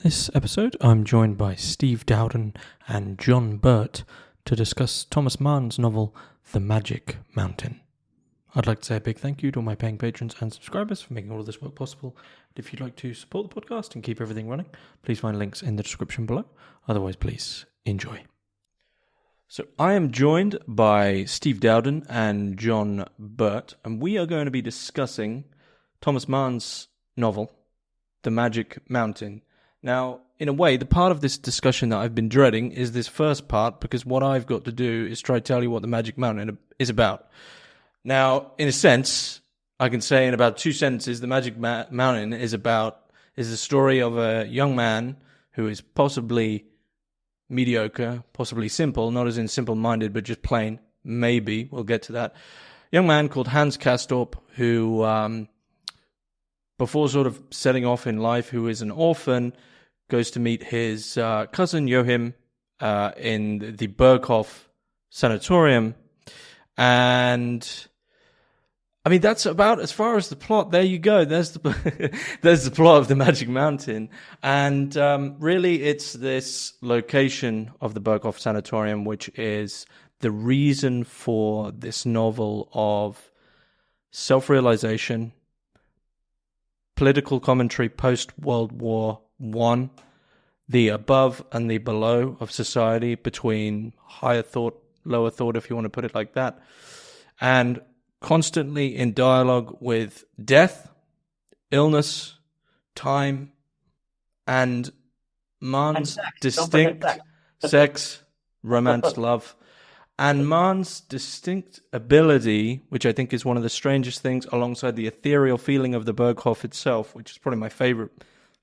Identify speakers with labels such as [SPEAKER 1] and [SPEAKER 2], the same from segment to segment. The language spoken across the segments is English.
[SPEAKER 1] This episode, I'm joined by Steve Dowden and John Burt to discuss Thomas Mann's novel, The Magic Mountain. I'd like to say a big thank you to all my paying patrons and subscribers for making all of this work possible. And if you'd like to support the podcast and keep everything running, please find links in the description below. Otherwise, please enjoy. So I am joined by Steve Dowden and John Burt, and we are going to be discussing Thomas Mann's novel, The Magic Mountain. Now, in a way, the part of this discussion that I've been dreading is this first part, because what I've got to do is try to tell you what The Magic Mountain is about. Now, in a sense, I can say in about two sentences, The Magic Mountain is the story of a young man who is possibly mediocre, possibly simple, not as in simple-minded, but just plain, maybe, we'll get to that. Young man called Hans Castorp, who, before sort of setting off in life, who is an orphan, goes to meet his cousin Joachim in the Berghof sanatorium. And I mean, that's about as far as the plot. There you go. There's the there's the plot of The Magic Mountain. And really, it's this location of the Berghof sanatorium which is the reason for this novel of self-realization, political commentary post-World War I, the above and the below of society, between higher thought, lower thought, if you want to put it like that, and constantly in dialogue with death, illness, time, and Mann's distinct sex, romance, love, and Mann's distinct ability, which I think is one of the strangest things, alongside the ethereal feeling of the Berghof itself, which is probably my favorite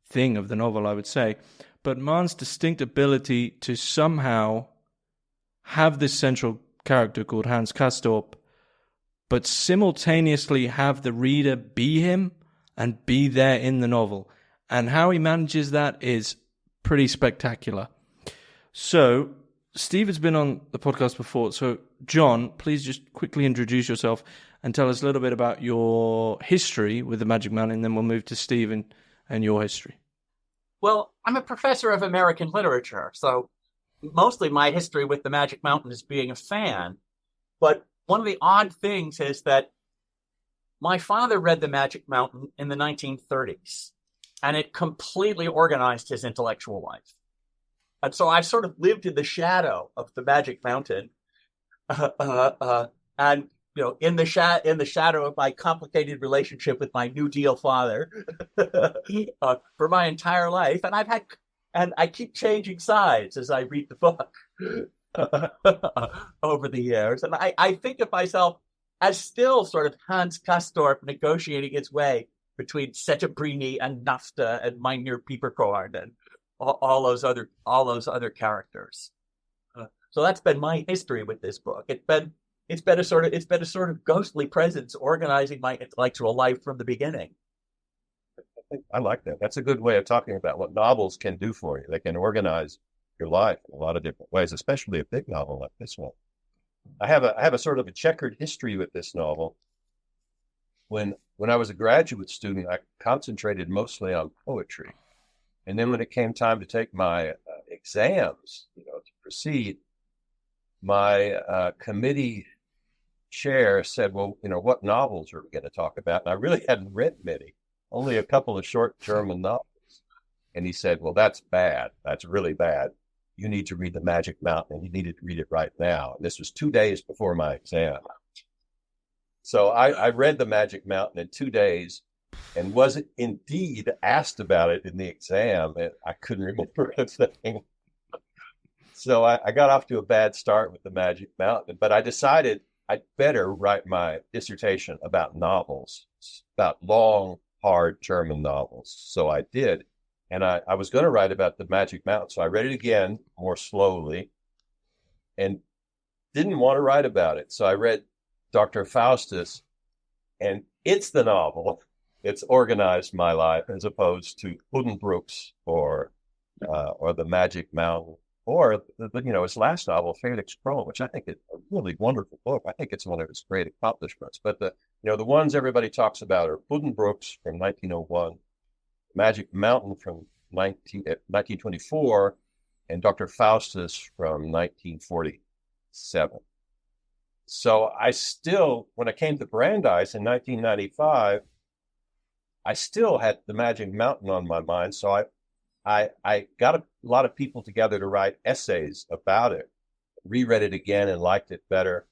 [SPEAKER 1] thing of the novel, I would say. But Mann's distinct ability to somehow have this central character called Hans Castorp, but simultaneously have the reader be him and be there in the novel. And how he manages that is pretty spectacular. So, Steve has been on the podcast before. So, John, please just quickly introduce yourself and tell us a little bit about your history with the Magic Mountain, and then we'll move to Steve and your history.
[SPEAKER 2] Well, I'm a professor of American literature, so mostly my history with the Magic Mountain is being a fan. But one of the odd things is that my father read the Magic Mountain in the 1930s, and it completely organized his intellectual life. And so I've sort of lived in the shadow of the Magic Mountain, and in the shadow of my complicated relationship with my New Deal father for my entire life, and I keep changing sides as I read the book over the years, and I think of myself as still sort of Hans Castorp negotiating his way between Settembrini and Nafta and Mynheer Pieperkorn and all those other characters. So that's been my history with this book. It's been a sort of ghostly presence organizing my intellectual life from the beginning.
[SPEAKER 3] I like that. That's a good way of talking about what novels can do for you. They can organize your life in a lot of different ways, especially a big novel like this one. I have a sort of a checkered history with this novel. When I was a graduate student, I concentrated mostly on poetry. And then when it came time to take my exams, to proceed, my committee chair said, well, what novels are we going to talk about? And I really hadn't read many, only a couple of short German novels. And he said, well, that's bad. That's really bad. You need to read The Magic Mountain, and you needed to read it right now. And this was 2 days before my exam. So I read The Magic Mountain in 2 days and was indeed asked about it in the exam, and I couldn't remember a thing. So I got off to a bad start with The Magic Mountain, but I decided I'd better write my dissertation about novels, about long, hard German novels. So I did. And I was going to write about The Magic Mountain. So I read it again more slowly and didn't want to write about it. So I read Dr. Faustus, and it's the novel. It's organized my life as opposed to Buddenbrooks or The Magic Mountain, or his last novel, Felix Krull, which I think is a really wonderful book. I think it's one of his great accomplishments. But the ones everybody talks about are Buddenbrooks from 1901, Magic Mountain from 1924, and Dr. Faustus from 1947. So I still, when I came to Brandeis in 1995, I still had the Magic Mountain on my mind. So I got a lot of people together to write essays about it, reread it again and liked it better.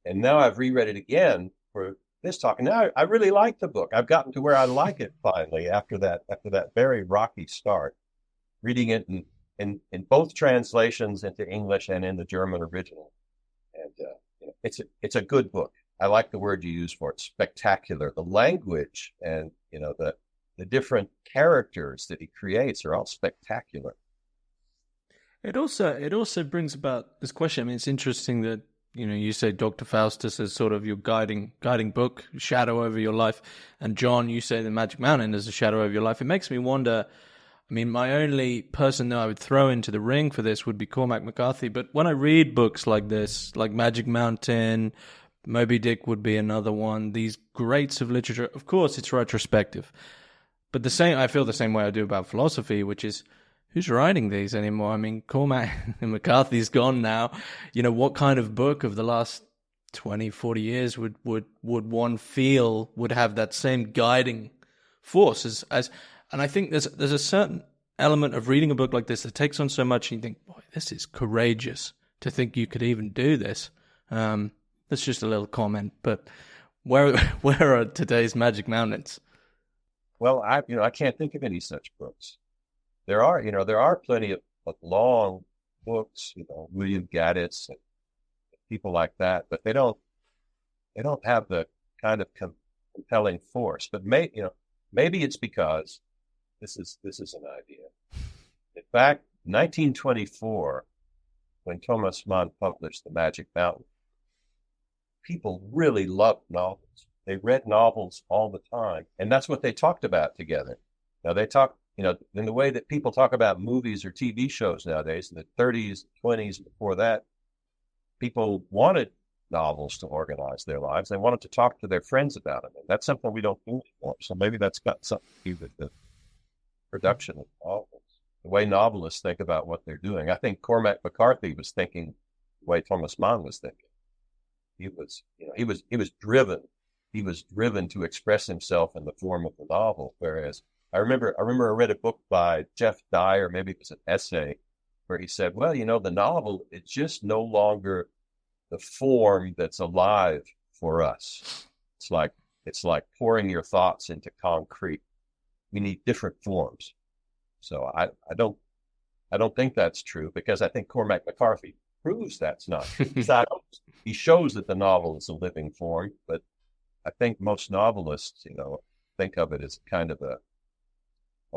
[SPEAKER 3] And now I've reread it again for this talk. And now I really like the book. I've gotten to where I like it finally after that very rocky start, reading it in both translations into English and in the German original. And it's a good book. I like the word you use for it, spectacular. The language and the different characters that he creates are all spectacular.
[SPEAKER 1] It also brings about this question. I mean, it's interesting that you say Dr. Faustus is sort of your guiding book, shadow over your life, and John, you say the Magic Mountain is a shadow over your life. It makes me wonder. I mean, my only person that I would throw into the ring for this would be Cormac McCarthy. But when I read books like this, like Magic Mountain, Moby Dick would be another one. These greats of literature. Of course, it's retrospective. But I feel the same way I do about philosophy, which is, who's writing these anymore? I mean, Cormac McCarthy's gone now. What kind of book of the last 20, 40 years would one feel would have that same guiding force as and I think there's a certain element of reading a book like this that takes on so much and you think, boy, this is courageous to think you could even do this. That's just a little comment, but where are today's Magic Mountains?
[SPEAKER 3] Well, I can't think of any such books. There are plenty of long books, William Gaddis and people like that, but they don't have the kind of compelling force. But maybe it's because this is an idea. In fact, 1924, when Thomas Mann published The Magic Mountain, people really loved novels. They read novels all the time, and that's what they talked about together. Now they talk, in the way that people talk about movies or TV shows nowadays, in the 30s, 20s, before that, people wanted novels to organize their lives. They wanted to talk to their friends about them. And that's something we don't do anymore. So maybe that's got something to do with the production of novels, the way novelists think about what they're doing. I think Cormac McCarthy was thinking the way Thomas Mann was thinking. He was driven. He was driven to express himself in the form of the novel. Whereas I remember I read a book by Jeff Dyer, maybe it was an essay, where he said, well, the novel is just no longer the form that's alive for us. It's like pouring your thoughts into concrete. We need different forms. So I don't think that's true, because I think Cormac McCarthy proves that's not true. He shows that the novel is a living form, but I think most novelists, think of it as kind of a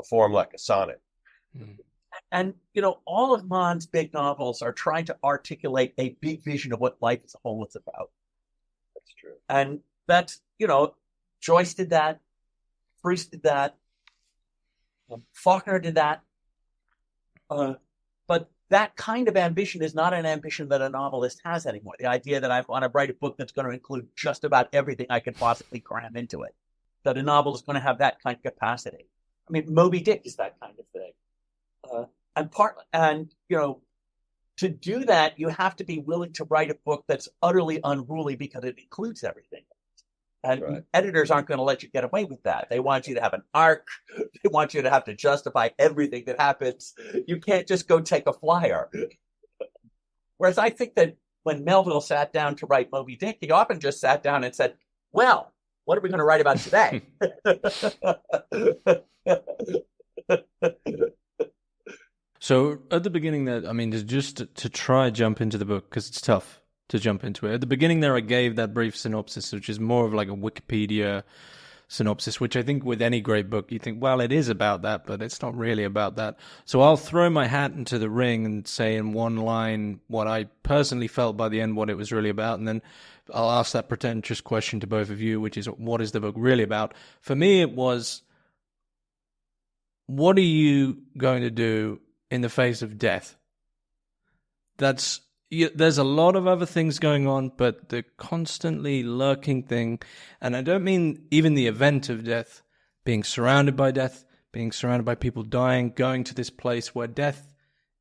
[SPEAKER 3] form like a sonnet.
[SPEAKER 2] Mm. And, all of Mann's big novels are trying to articulate a big vision of what life as a whole is about.
[SPEAKER 3] That's true.
[SPEAKER 2] And that's, Joyce did that. Priest did that. Faulkner did that. But that kind of ambition is not an ambition that a novelist has anymore. The idea that I want to write a book that's going to include just about everything I could possibly cram into it, that a novel is going to have that kind of capacity. I mean, Moby Dick is that kind of thing. To do that, you have to be willing to write a book that's utterly unruly because it includes everything. And right. Editors aren't going to let you get away with that. They want you to have an arc. They want you to have to justify everything that happens. You can't just go take a flyer. Whereas I think that when Melville sat down to write Moby Dick, he often just sat down and said, well, what are we going to write about today?
[SPEAKER 1] So at the beginning to try jump into the book, because it's tough to jump into it. At the beginning there, I gave that brief synopsis, which is more of like a Wikipedia synopsis, which I think with any great book, you think, well, it is about that, but it's not really about that. So I'll throw my hat into the ring and say in one line what I personally felt by the end, what it was really about. And then I'll ask that pretentious question to both of you, which is, what is the book really about? For me, it was, what are you going to do in the face of death? There's a lot of other things going on, but the constantly lurking thing, and I don't mean even the event of death, being surrounded by death, being surrounded by people dying, going to this place where death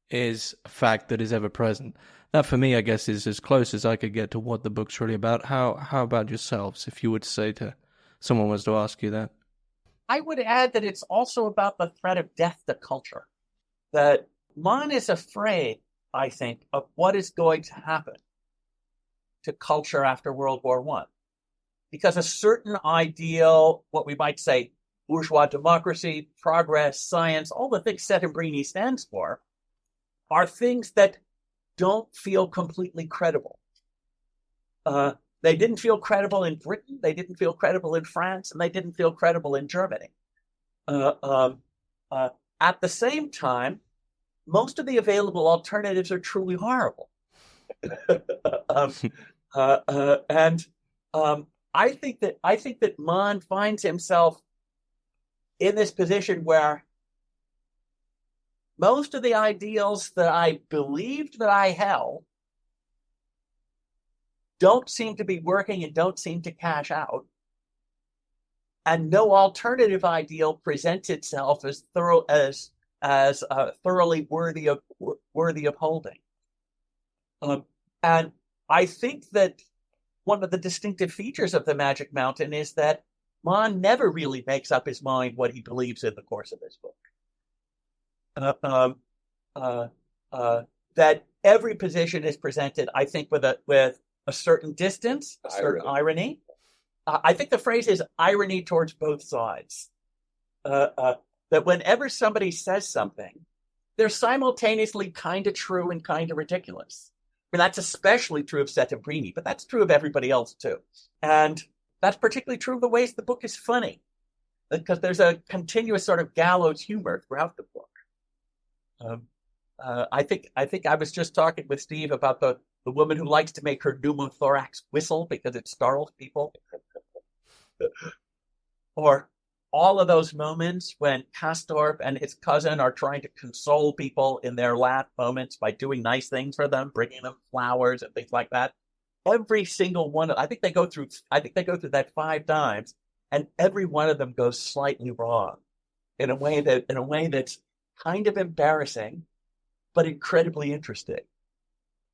[SPEAKER 1] is a fact that is ever present. That, for me, I guess, is as close as I could get to what the book's really about. How about yourselves, if you would say to someone was to ask you that?
[SPEAKER 2] I would add that it's also about the threat of death to culture. That Mann is afraid, I think, of what is going to happen to culture after World War I. Because a certain ideal, what we might say, bourgeois democracy, progress, science, all the things Settembrini stands for, are things that don't feel completely credible. They didn't feel credible in Britain, they didn't feel credible in France, and they didn't feel credible in Germany. At the same time, most of the available alternatives are truly horrible. I think that Mann finds himself in this position where most of the ideals that I believed that I held don't seem to be working and don't seem to cash out. And no alternative ideal presents itself as thoroughly worthy of holding. And I think that one of the distinctive features of the Magic Mountain is that Mann never really makes up his mind what he believes in the course of his book. That every position is presented, I think, with a certain distance, a certain irony. I think the phrase is irony towards both sides. That whenever somebody says something, they're simultaneously kind of true and kind of ridiculous. I mean, that's especially true of Settembrini, but that's true of everybody else too. And that's particularly true of the ways the book is funny, because there's a continuous sort of gallows humor throughout the book. I think I was just talking with Steve about the woman who likes to make her pneumothorax whistle because it startles people. Or all of those moments when Castorp and his cousin are trying to console people in their last moments by doing nice things for them, bringing them flowers and things like that. Every single one, I think they go through that 5 times, and every one of them goes slightly wrong in a way that's kind of embarrassing, but incredibly interesting.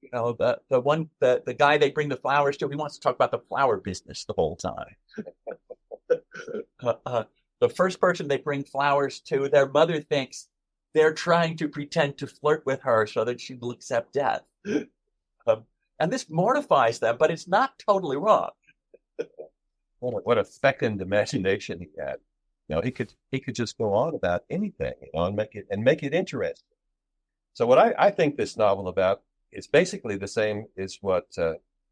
[SPEAKER 2] You know, the guy they bring the flowers to, he wants to talk about the flower business the whole time. The first person they bring flowers to, their mother thinks they're trying to pretend to flirt with her so that she will accept death. And this mortifies them, but it's not totally wrong.
[SPEAKER 3] What a fecund imagination he had. You know, he could just go on about anything, you know, and make it interesting. So what I think this novel about is basically the same as what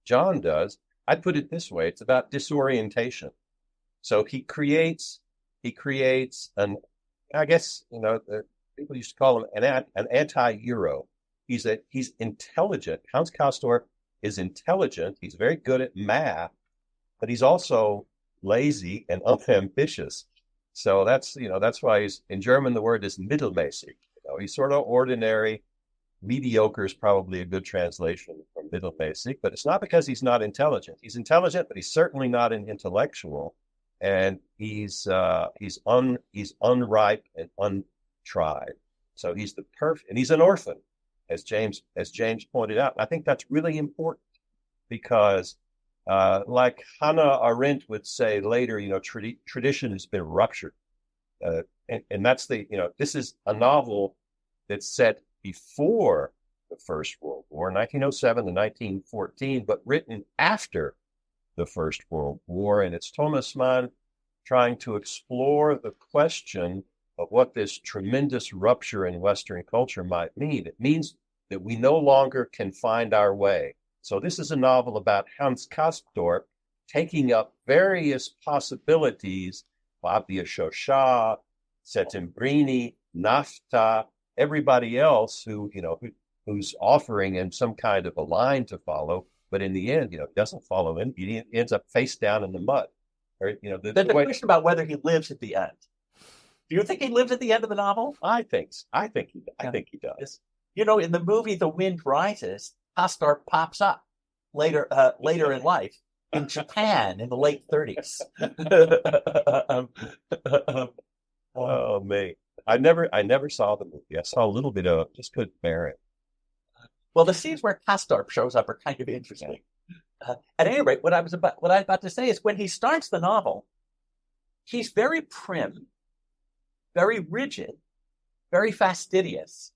[SPEAKER 3] John does. I'd put it this way: it's about disorientation. So he creates an, I guess, you know, people used to call him an anti-hero. He's intelligent. Hans Castorp is intelligent. He's very good at math, but he's also lazy and unambitious. So that's why he's, in German, the word is mittelmäßig. You know, he's sort of ordinary. Mediocre is probably a good translation from mittelmäßig, but it's not because he's not intelligent. He's intelligent, but he's certainly not an intellectual. And he's unripe and untried. So he's and he's an orphan, as James pointed out. I think that's really important because, like Hannah Arendt would say later, you know, tradition has been ruptured, and that's this is a novel that's set before the First World War, 1907 to 1914, but written after the First World War. And it's Thomas Mann trying to explore the question of what this tremendous rupture in Western culture might mean. It means that we no longer can find our way. So this is a novel about Hans Castorp taking up various possibilities, Fabia Chauchat, Settembrini, Nafta, everybody else who's offering him some kind of a line to follow, but in the end, doesn't follow him. He ends up face down in the mud. Or, the
[SPEAKER 2] question about whether he lives at the end. Do you think he lives at the end of the novel?
[SPEAKER 3] I think he does.
[SPEAKER 2] You know, in the movie The Wind Rises, Castorp pops up later in life in Japan in the late 30s.
[SPEAKER 3] Oh, me. I never saw the movie. I saw a little bit of it, just couldn't bear it.
[SPEAKER 2] Well, the scenes where Castorp shows up are kind of interesting. At any rate, what I was about to say is when he starts the novel, he's very prim, very rigid, very fastidious.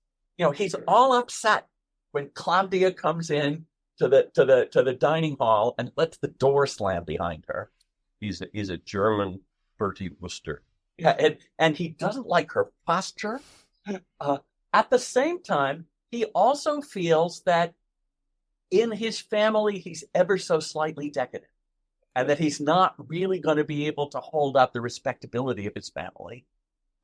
[SPEAKER 2] He's all upset when Claudia comes in to the dining hall and lets the door slam behind her.
[SPEAKER 3] He's a German Bertie Wooster.
[SPEAKER 2] Yeah, and he doesn't like her posture. At the same time, he also feels that in his family, he's ever so slightly decadent, and that he's not really going to be able to hold up the respectability of his family.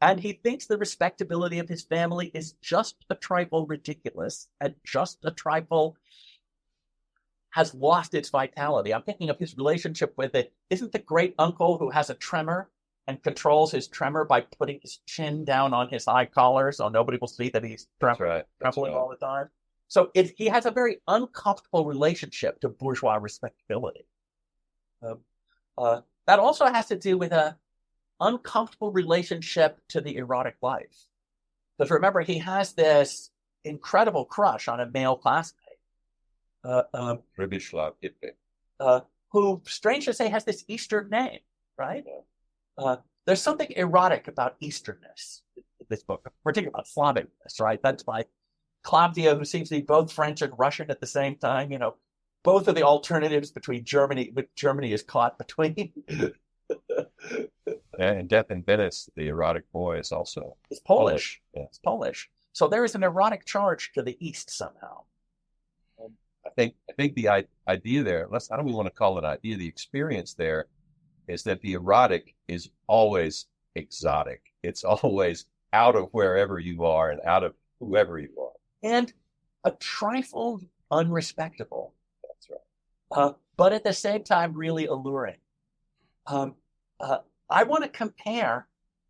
[SPEAKER 2] And he thinks the respectability of his family is just a trifle ridiculous and just a trifle has lost its vitality. I'm thinking of his relationship with it. Isn't the great uncle who has a tremor and controls his tremor by putting his chin down on his eye collar so nobody will see that he's trembling all the time? So he has a very uncomfortable relationship to bourgeois respectability. That also has to do with a uncomfortable relationship to the erotic life. Because remember, he has this incredible crush on a male classmate. Who, strange to say, has this Eastern name, right? There's something erotic about Easternness in this book, particularly about Slavicness, right? That's by Claudia, who seems to be both French and Russian at the same time. Both of the alternatives between Germany, which Germany is caught between.
[SPEAKER 3] And Death in Venice, the erotic boy, is also
[SPEAKER 2] Polish.
[SPEAKER 3] Yeah.
[SPEAKER 2] It's Polish. So there is an erotic charge to the East somehow.
[SPEAKER 3] I think the idea there, I don't even want to call it idea, the experience there is that the erotic is always exotic. It's always out of wherever you are and out of whoever you are.
[SPEAKER 2] And a trifle unrespectable.
[SPEAKER 3] That's right.
[SPEAKER 2] But at the same time, really alluring. I want to compare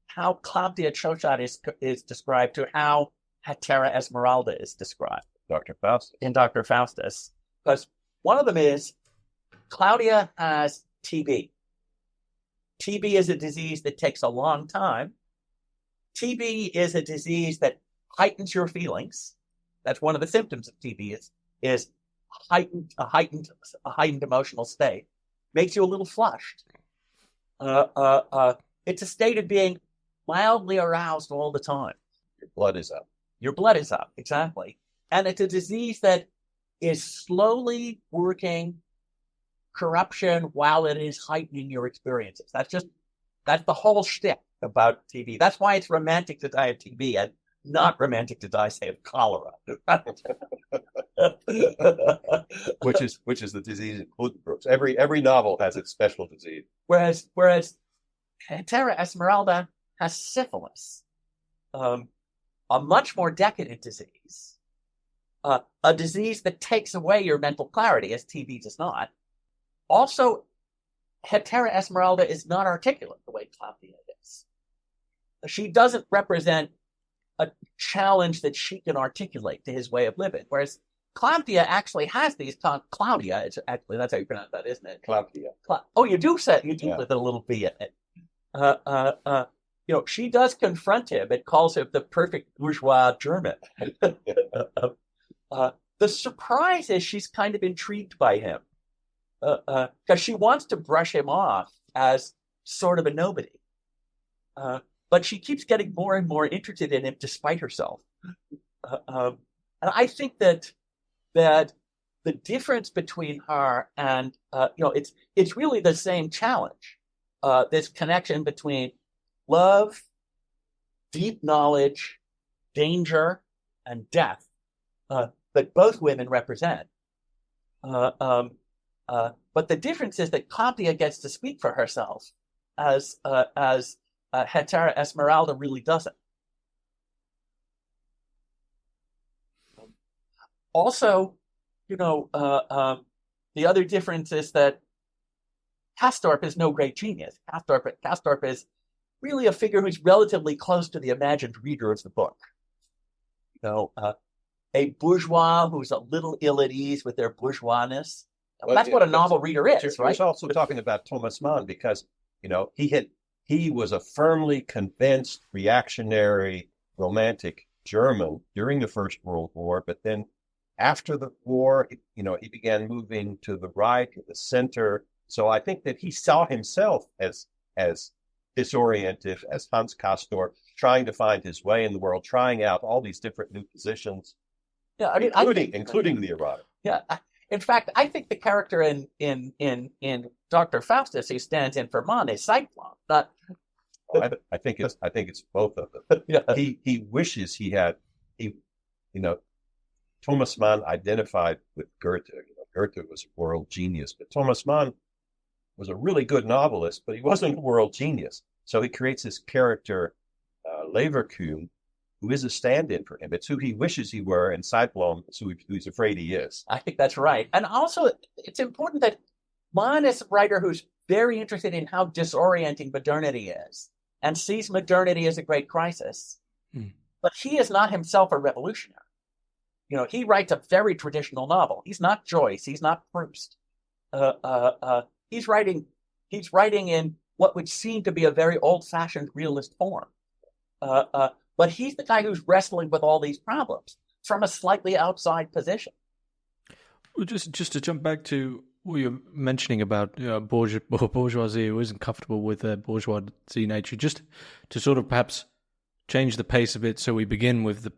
[SPEAKER 2] how Claudia Chochot is described to how Hetera Esmeralda is described. In Dr. Faustus. Because one of them is Claudia has TB. TB is a disease that takes a long time. TB is a disease that heightens your feelings. That's one of the symptoms of TB is a heightened emotional state. Makes you a little flushed. It's a state of being mildly aroused all the time.
[SPEAKER 3] Your blood is up.
[SPEAKER 2] Your blood is up, exactly. And it's a disease that is slowly working corruption while it is heightening your experiences. That's the whole shtick about TB. That's why it's romantic to die of TB and not romantic to die, say, of cholera.
[SPEAKER 3] which is the disease in Buddenbrooks. Every novel has its special disease.
[SPEAKER 2] Whereas Hetera Esmeralda has syphilis, a much more decadent disease, a disease that takes away your mental clarity, as TB does not. Also, Hetera Esmeralda is not articulate the way Claudia is. She doesn't represent a challenge that she can articulate to his way of living, whereas Claudia actually has these. Claudia, it's actually, that's how you pronounce that, isn't it?
[SPEAKER 3] Claudia.
[SPEAKER 2] You do with a little B in it. She does confront him and calls him the perfect bourgeois German. The surprise is she's kind of intrigued by him because she wants to brush him off as sort of a nobody. But she keeps getting more and more interested in him despite herself. And I think that the difference between her and, it's really the same challenge. This connection between love, deep knowledge, danger, and death that both women represent. But the difference is that Claudia gets to speak for herself as Hetera Esmeralda really doesn't. Also, the other difference is that Castorp is no great genius. Castorp is really a figure who's relatively close to the imagined reader of the book. A bourgeois who's a little ill at ease with their bourgeoisness. That's what a novel reader is, right?
[SPEAKER 3] He's also talking about Thomas Mann because, he he was a firmly convinced reactionary romantic German during the First World War, but then after the war, he began moving to the right, to the center. So I think that he saw himself as disoriented, as Hans Castor, trying to find his way in the world, trying out all these different new positions,
[SPEAKER 2] Yeah, I mean,
[SPEAKER 3] including the erotic.
[SPEAKER 2] Yeah, in fact, I think the character in Dr. Faustus who stands in for Mann is Cyclone. Not,
[SPEAKER 3] I think it's both of them.
[SPEAKER 2] yeah.
[SPEAKER 3] He wishes he had Thomas Mann identified with Goethe. Goethe was a world genius, but Thomas Mann was a really good novelist, but he wasn't a world genius. So he creates this character, Leverkusen, who is a stand-in for him. It's who he wishes he were, and Cyclone is who he's afraid he is.
[SPEAKER 2] I think that's right. And also, it's important that Mann is a writer who's very interested in how disorienting modernity is and sees modernity as a great crisis. But he is not himself a revolutionary. He writes a very traditional novel. He's not Joyce. He's not Proust. He's writing in what would seem to be a very old-fashioned realist form. But he's the guy who's wrestling with all these problems from a slightly outside position.
[SPEAKER 1] Well, just to jump back to what you're mentioning about bourgeoisie who isn't comfortable with their bourgeoisie nature, just to sort of perhaps change the pace a bit, so we begin with the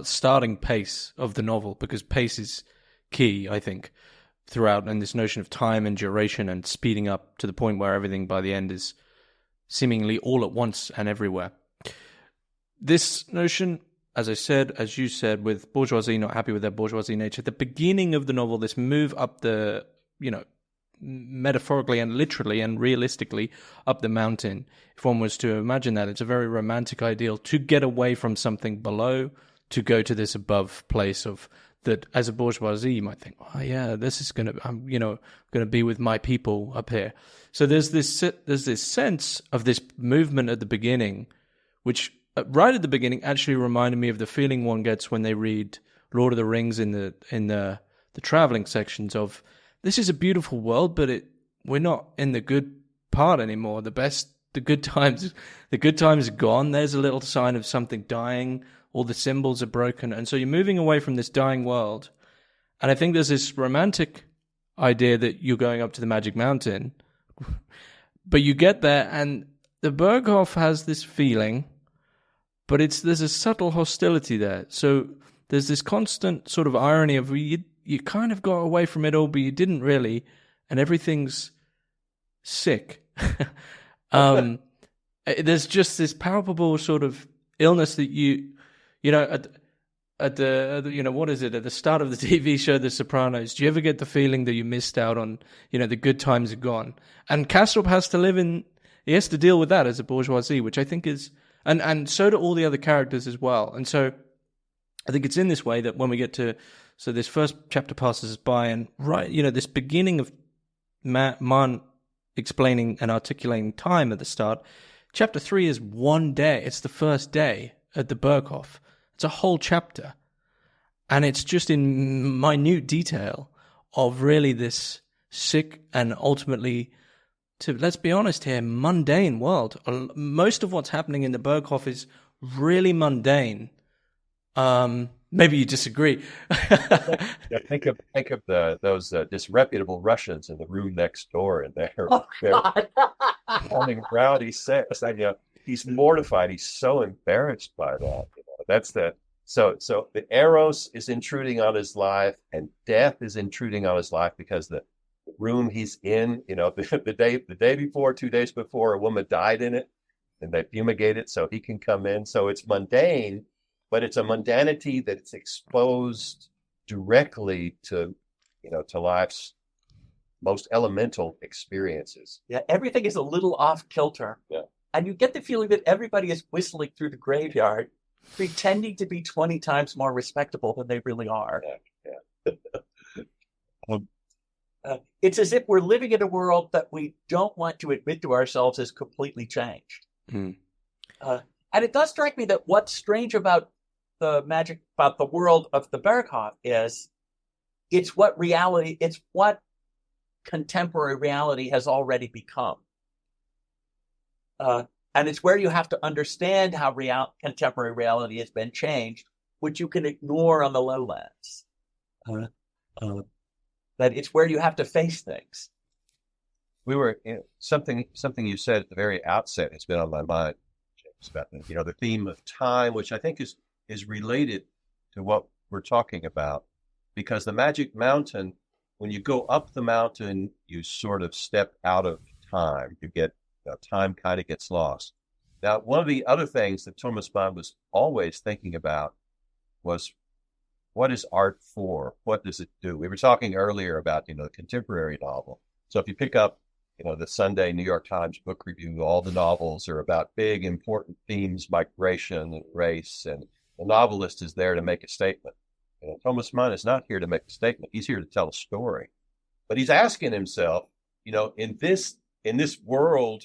[SPEAKER 1] starting pace of the novel, because pace is key, I think, throughout, and this notion of time and duration and speeding up to the point where everything by the end is seemingly all at once and everywhere. This notion, as you said, with bourgeoisie not happy with their bourgeoisie nature, at the beginning of the novel, this move up the, metaphorically and literally and realistically up the mountain, if one was to imagine that, it's a very romantic ideal to get away from something below, to go to this above place of that. As a bourgeoisie, you might think, oh yeah, this is I'm going to be with my people up here. So there's this sense of this movement at the beginning, which right at the beginning actually reminded me of the feeling one gets when they read Lord of the Rings in the traveling sections of, this is a beautiful world, but we're not in the good part anymore. The good times are gone. There's a little sign of something dying. All the symbols are broken. And so you're moving away from this dying world. And I think there's this romantic idea that you're going up to the Magic Mountain, but you get there and the Berghof has this feeling, but there's a subtle hostility there. So there's this constant sort of irony of you kind of got away from it all, but you didn't really, and everything's sick. There's just this palpable sort of illness that at the what is it, at the start of the TV show The Sopranos, do you ever get the feeling that you missed out on, the good times are gone? And Kastrup has to deal with that as a bourgeoisie, which I think is, and so do all the other characters as well. And so I think it's in this way that when we get to, so this first chapter passes us by, and this beginning of Mann explaining and articulating time at the start. Chapter 3 is one day. It's the first day at the Berghof. It's a whole chapter. And it's just in minute detail of really this sick and ultimately, let's be honest here, mundane world. Most of what's happening in the Berghof is really mundane. Maybe you disagree.
[SPEAKER 3] Yeah, think of those disreputable Russians in the room next door, and they're calling rowdy sex. He's mortified. He's so embarrassed by that. That's so the Eros is intruding on his life, and death is intruding on his life because the room he's in, the day before, 2 days before, a woman died in it, and they fumigate it so he can come in. So it's mundane. But it's a mundanity that's exposed directly to life's most elemental experiences.
[SPEAKER 2] Yeah, everything is a little off kilter.
[SPEAKER 3] Yeah.
[SPEAKER 2] And you get the feeling that everybody is whistling through the graveyard, pretending to be 20 times more respectable than they really are.
[SPEAKER 3] Yeah.
[SPEAKER 2] It's as if we're living in a world that we don't want to admit to ourselves is completely changed.
[SPEAKER 1] Mm.
[SPEAKER 2] And it does strike me that what's strange about the world of the Berghof is it's what contemporary reality has already become. And it's where you have to understand how contemporary reality has been changed, which you can ignore on the lowlands. That it's where you have to face things.
[SPEAKER 3] We were something you said at the very outset has been on my mind, James, about the theme of time, which I think is related to what we're talking about, because the Magic Mountain, when you go up the mountain, you sort of step out of time. You get time kind of gets lost. Now, one of the other things that Thomas Mann was always thinking about was, what is art for? What does it do? We were talking earlier about, the contemporary novel. So if you pick up, the Sunday New York Times book review, all the novels are about big, important themes, migration and race, and the novelist is there to make a statement. Thomas Mann is not here to make a statement. He's here to tell a story. But he's asking himself, in this world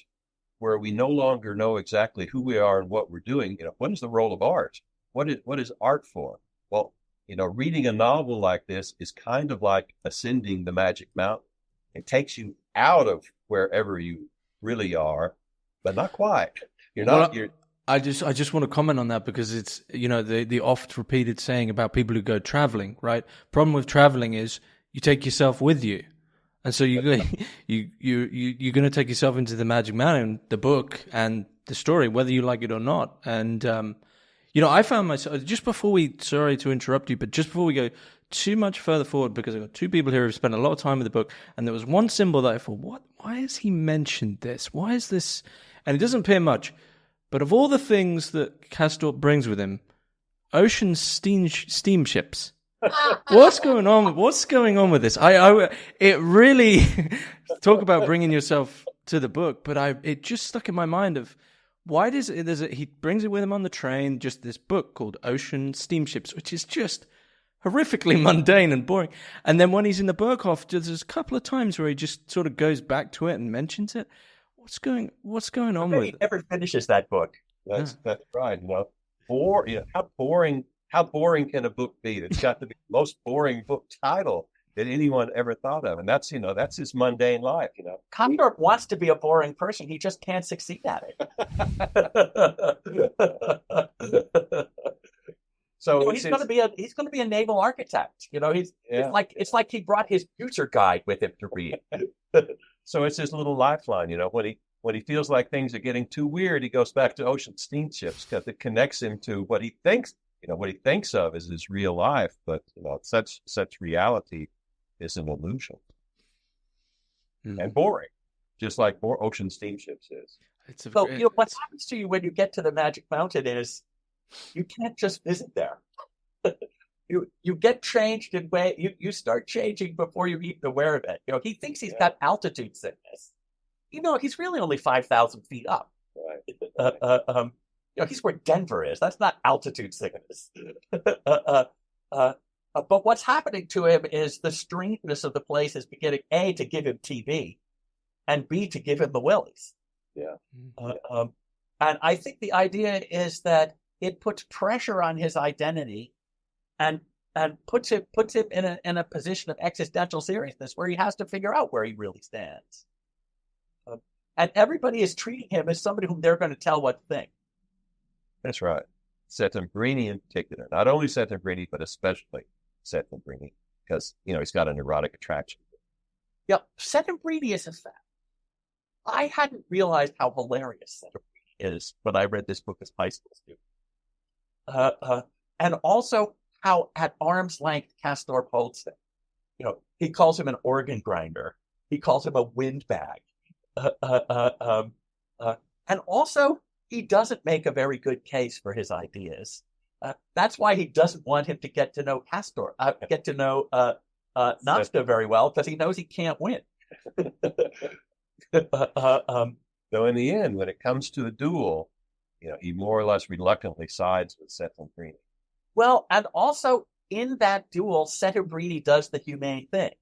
[SPEAKER 3] where we no longer know exactly who we are and what we're doing, what is the role of art? What is art for? Well, reading a novel like this is kind of like ascending the Magic Mountain. It takes you out of wherever you really are, but not quite.
[SPEAKER 1] I just want to comment on that, because it's, the oft repeated saying about people who go traveling, right? Problem with traveling is you take yourself with you. And so you're going to take yourself into the Magic Mountain, the book and the story, whether you like it or not. And, I found myself, sorry to interrupt you, but just before we go too much further forward, because I've got two people here who've spent a lot of time with the book, and there was one symbol that I thought, why has he mentioned this? Why is this? And it doesn't appear much, but of all the things that Castor brings with him, ocean steamships. What's going on with this? It really talk about bringing yourself to the book, but it just stuck in my mind of, why does it? He brings it with him on the train, just this book called Ocean Steamships, which is just horrifically mundane and boring. And then when he's in the Berghof, there's a couple of times where he just sort of goes back to it and mentions it. What's going on with it?
[SPEAKER 2] He never finishes that book.
[SPEAKER 3] That's right. How boring can a book be? It's got to be the most boring book title that anyone ever thought of. And that's his mundane life,
[SPEAKER 2] Condorp wants to be a boring person. He just can't succeed at it. So he's going to be a naval architect. It's like he brought his user guide with him to read.
[SPEAKER 3] So it's his little lifeline. When he feels like things are getting too weird, he goes back to Ocean Steamships, because it connects him to what he thinks. What he thinks of is his real life, but such reality is an illusion and boring, just like Ocean Steamships is.
[SPEAKER 2] What happens to you when you get to the Magic Mountain is you can't just visit there. You get changed in way. You start changing before you're even aware of it. He thinks he's got altitude sickness. He's really only 5,000 feet up.
[SPEAKER 3] Right.
[SPEAKER 2] He's where Denver is. That's not altitude sickness. But what's happening to him is the strangeness of the place is beginning, A, to give him TB, and B, to give him the willies.
[SPEAKER 3] Yeah.
[SPEAKER 2] And I think the idea is that it puts pressure on his identity, and puts him in a position of existential seriousness where he has to figure out where he really stands. And everybody is treating him as somebody whom they're going to tell what to think.
[SPEAKER 3] That's right. Settembrini in particular. Not only Settembrini, but especially Settembrini, because, he's got an erotic attraction.
[SPEAKER 2] Yeah, Settembrini is a fact. I hadn't realized how hilarious Settembrini is when I read this book as high school student. And also how at arm's length Castor holds him. He calls him an organ grinder. He calls him a windbag. And also, he doesn't make a very good case for his ideas. That's why he doesn't want him to get to know Castor, get to know Nasta very well, because he knows he can't win.
[SPEAKER 3] So in the end, when it comes to the duel, he more or less reluctantly sides with Settembrini.
[SPEAKER 2] Well, and also in that duel, Settembrini does the humane thing,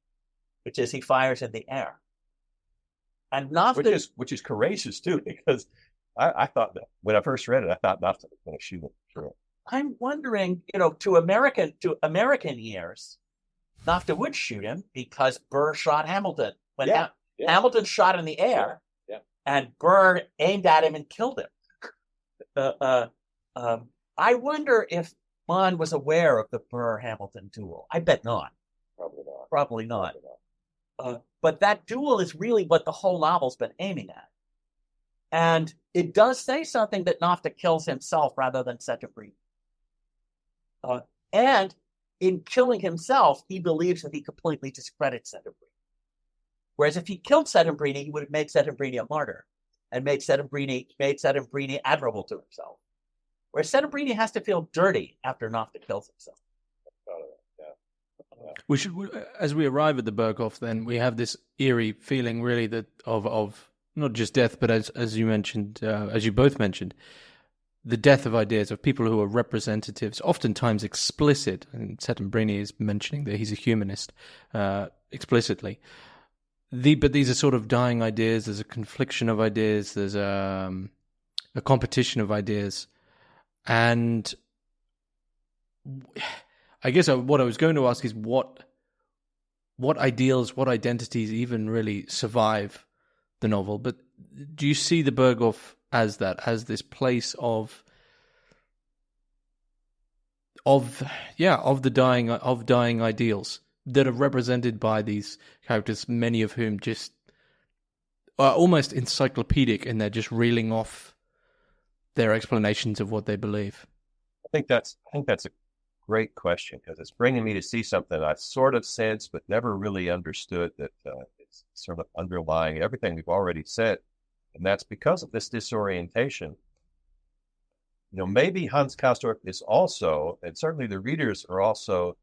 [SPEAKER 2] which is he fires in the air. And Nasta,
[SPEAKER 3] which is courageous too, because I thought that when I first read it, I thought Nasta was going to shoot him. Sure.
[SPEAKER 2] I'm wondering, to American ears, Nasta would shoot him because Burr shot Hamilton. When Hamilton shot in the air, and Burt aimed at him and killed him. I wonder if Mann was aware of the Burr-Hamilton duel. I bet not.
[SPEAKER 3] Probably not.
[SPEAKER 2] Probably not.
[SPEAKER 3] Probably not.
[SPEAKER 2] But that duel is really what the whole novel's been aiming at. And it does say something that Nafta kills himself rather than Settembrini. And in killing himself, he believes that he completely discredits Settembrini. Whereas if he killed Settembrini, he would have made Settembrini a martyr and made Settembrini admirable to himself. Whereas Settembrini has to feel dirty after Nafta kills himself.
[SPEAKER 1] We should, as we arrive at the Berghof, then we have this eerie feeling, really, that of not just death, but as you mentioned, as you both mentioned, the death of ideas, of people who are representatives, oftentimes explicit. And Settembrini is mentioning that he's a humanist explicitly. But these are sort of dying ideas. There's a confliction of ideas. There's a competition of ideas, and I guess what I was going to ask is what ideals, what identities even really survive the novel. But do you see the Berghof as that, as this place of the dying ideals that are represented by these characters, many of whom just are almost encyclopedic, and they're just reeling off their explanations of what they believe?
[SPEAKER 3] I think that's a great question, because it's bringing me to see something I sort of sensed but never really understood, that it's sort of underlying everything we've already said. And that's because of this disorientation. Maybe Hans Castorp is also, and certainly the readers are also,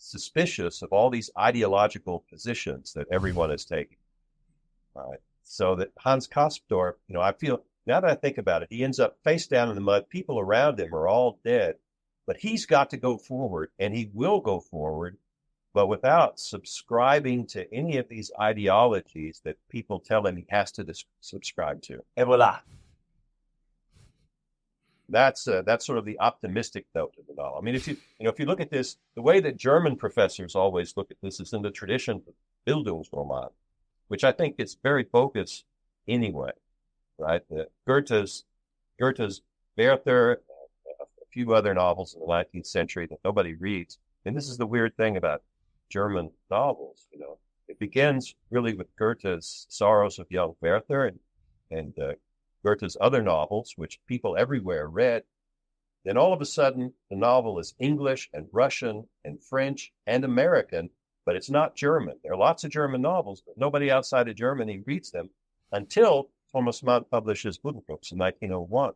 [SPEAKER 3] suspicious of all these ideological positions that everyone is taking. Right? So that Hans Castorp, I feel, now that I think about it, he ends up face down in the mud. People around him are all dead, but he's got to go forward, and he will go forward, but without subscribing to any of these ideologies that people tell him he has to subscribe to.
[SPEAKER 2] Et voila.
[SPEAKER 3] That's sort of the optimistic note of the novel. I mean, if you look at this, the way that German professors always look at this is in the tradition of Bildungsroman, which I think is very focused anyway, right? Goethe's Werther, a few other novels in the 19th century that nobody reads. And this is the weird thing about German novels. It begins really with Goethe's Sorrows of Young Werther and Goethe's other novels, which people everywhere read. Then all of a sudden, the novel is English and Russian and French and American, but it's not German. There are lots of German novels, but nobody outside of Germany reads them until Thomas Mann publishes Buddenbrooks in 1901.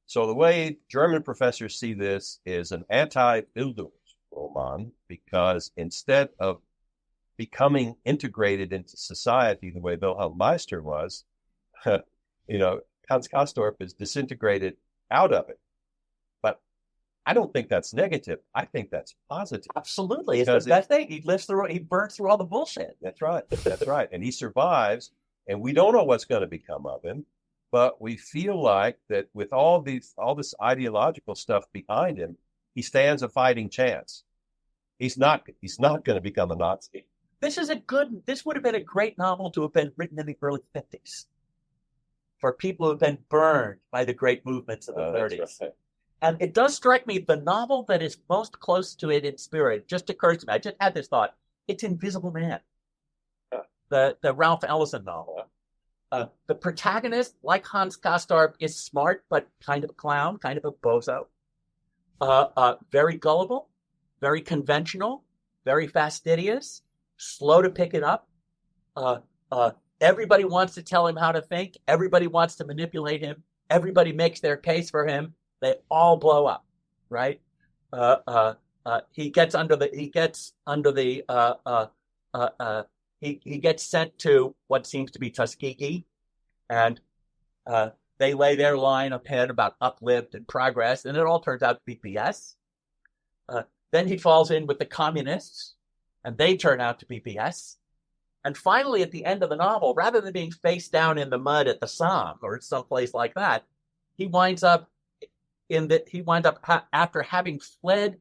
[SPEAKER 3] So the way German professors see this is an anti-Bildungsroman, because instead of becoming integrated into society the way Wilhelm Meister was, Hans Castorp is disintegrated out of it. But I don't think that's negative. I think that's positive.
[SPEAKER 2] Absolutely. It's the best thing. He burns through all the bullshit.
[SPEAKER 3] That's right. That's right. And he survives, and we don't know what's going to become of him, but we feel like that with all this ideological stuff behind him, he stands a fighting chance. He's not going to become a Nazi.
[SPEAKER 2] This would have been a great novel to have been written in the early 50s. For people who have been burned by the great movements of the 30s. Right. And it does strike me, the novel that is most close to it in spirit, just occurs to me, I just had this thought, it's Invisible Man, the Ralph Ellison novel. The protagonist, like Hans Castorp, is smart, but kind of a clown, kind of a bozo. Very gullible, very conventional, very fastidious, slow to pick it up. Everybody wants to tell him how to think. Everybody wants to manipulate him. Everybody makes their case for him. They all blow up, right? He gets sent to what seems to be Tuskegee, and they lay their line of head about uplift and progress, and it all turns out to be BS. Then he falls in with the communists, and they turn out to be BS. And finally, at the end of the novel, rather than being face down in the mud at the Somme or someplace like that, he winds up after having fled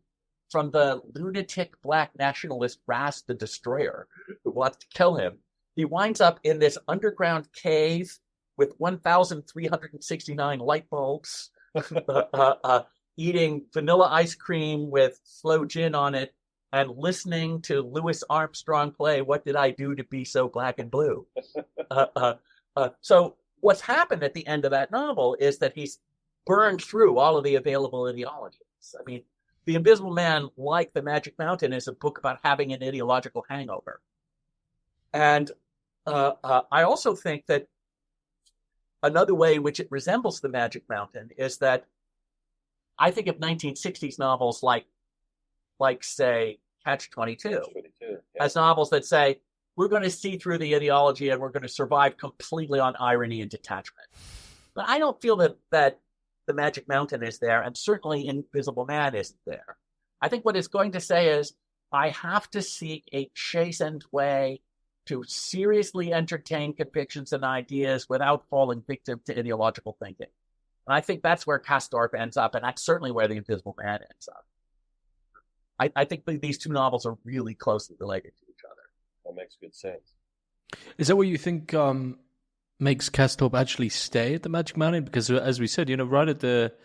[SPEAKER 2] from the lunatic black nationalist Ras the Destroyer, who wants to kill him. he winds up in this underground cave with 1,369 light bulbs, eating vanilla ice cream with slow gin on it, and listening to Louis Armstrong play "What Did I Do to Be So Black and Blue." So what's happened at the end of that novel is that he's burned through all of the available ideologies. I mean, The Invisible Man, like The Magic Mountain, is a book about having an ideological hangover. And I also think that another way in which it resembles The Magic Mountain is that I think of 1960s novels like say, Catch-22, as novels that say, we're going to see through the ideology and we're going to survive completely on irony and detachment. But I don't feel that The Magic Mountain is there, and certainly Invisible Man isn't there. I think what it's going to say is, I have to seek a chastened way to seriously entertain convictions and ideas without falling victim to ideological thinking. And I think that's where Castorp ends up, and that's certainly where The Invisible Man ends up. I think these two novels are really closely related to each other.
[SPEAKER 3] That makes good sense.
[SPEAKER 1] Is that what you think makes Castorp actually stay at the Magic Mountain? Because as we said, right at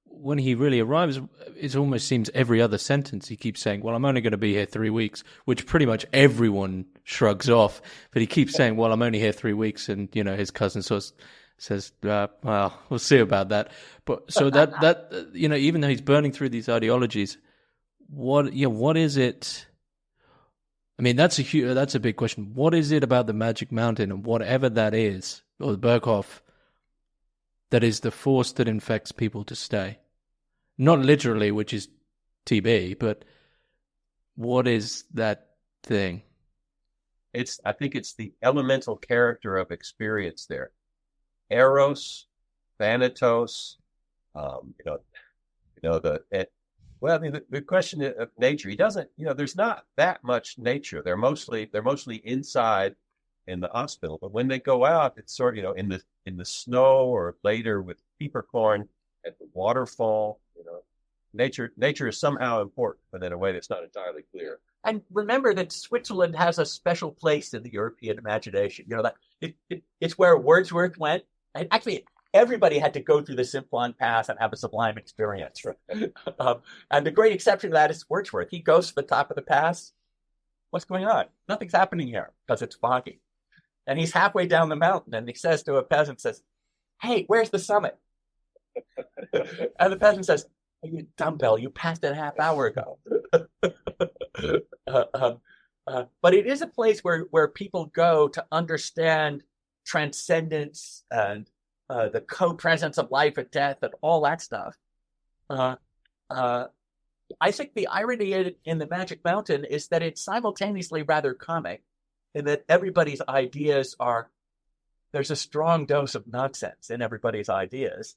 [SPEAKER 1] when he really arrives, it almost seems every other sentence he keeps saying, well, I'm only going to be here 3 weeks, which pretty much everyone shrugs off. But he keeps saying, well, I'm only here 3 weeks. And, his cousin sort of says, well, we'll see about that. But so that even though he's burning through these ideologies, what is it? I mean, that's a big question. What is it about the Magic Mountain, and whatever that is, or the Berghoff, that is the force that infects people to stay? Not literally, which is TB, but what is that thing?
[SPEAKER 3] I think it's the elemental character of experience there. Eros, Thanatos, the question of nature. He doesn't, there's not that much nature. They're mostly inside in the hospital. But when they go out, it's sort of, in the snow, or later with peppercorn at the waterfall. Nature is somehow important, but in a way that's not entirely clear.
[SPEAKER 2] And remember that Switzerland has a special place in the European imagination. That it's where Wordsworth went. And actually, everybody had to go through the Simplon Pass and have a sublime experience. And the great exception to that is Wordsworth. He goes to the top of the pass. What's going on? Nothing's happening here because it's foggy. And he's halfway down the mountain, and he says to a peasant, hey, where's the summit? And the peasant says, you dumbbell, you passed it a half hour ago. But it is a place where people go to understand transcendence and the co-presence of life and death and all that stuff. I think the irony in the Magic Mountain is that it's simultaneously rather comic, in that everybody's ideas there's a strong dose of nonsense in everybody's ideas,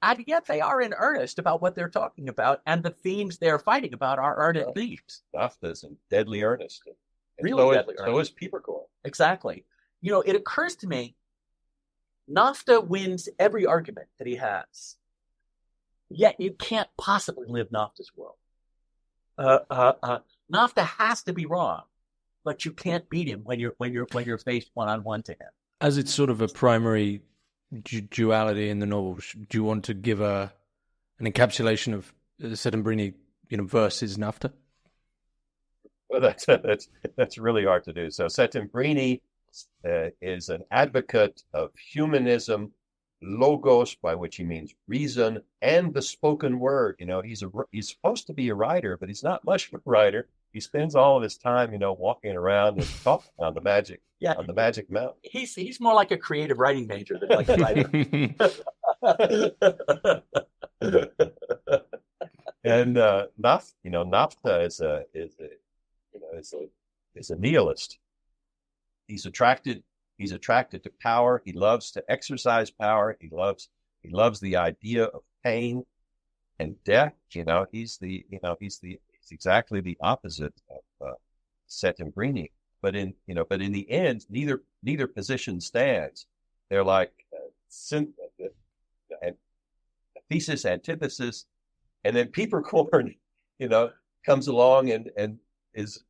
[SPEAKER 2] and yet they are in earnest about what they're talking about, and the themes they're fighting about are ardent themes.
[SPEAKER 3] Nafta's in deadly earnest.
[SPEAKER 2] Really deadly earnest.
[SPEAKER 3] So is peppercorn.
[SPEAKER 2] Exactly. It occurs to me, Nafta wins every argument that he has. Yet you can't possibly live Nafta's world. Nafta has to be wrong, but you can't beat him when you're faced one-on-one to him.
[SPEAKER 1] As it's sort of a primary duality in the novel, do you want to give an encapsulation of Settembrini, versus Nafta?
[SPEAKER 3] Well, that's really hard to do. So Settembrini is an advocate of humanism, logos, by which he means reason, and the spoken word. He's supposed to be a writer, but he's not much of a writer. He spends all of his time, walking around and talking on the magic mountain.
[SPEAKER 2] He's more like a creative writing major than like a writer.
[SPEAKER 3] And Nafta is a nihilist. He's attracted to power. He loves to exercise power. He loves the idea of pain and death. He's exactly the opposite of Settembrini. But in the end, neither position stands. They're like thesis, antithesis, and then peppercorn, comes along and is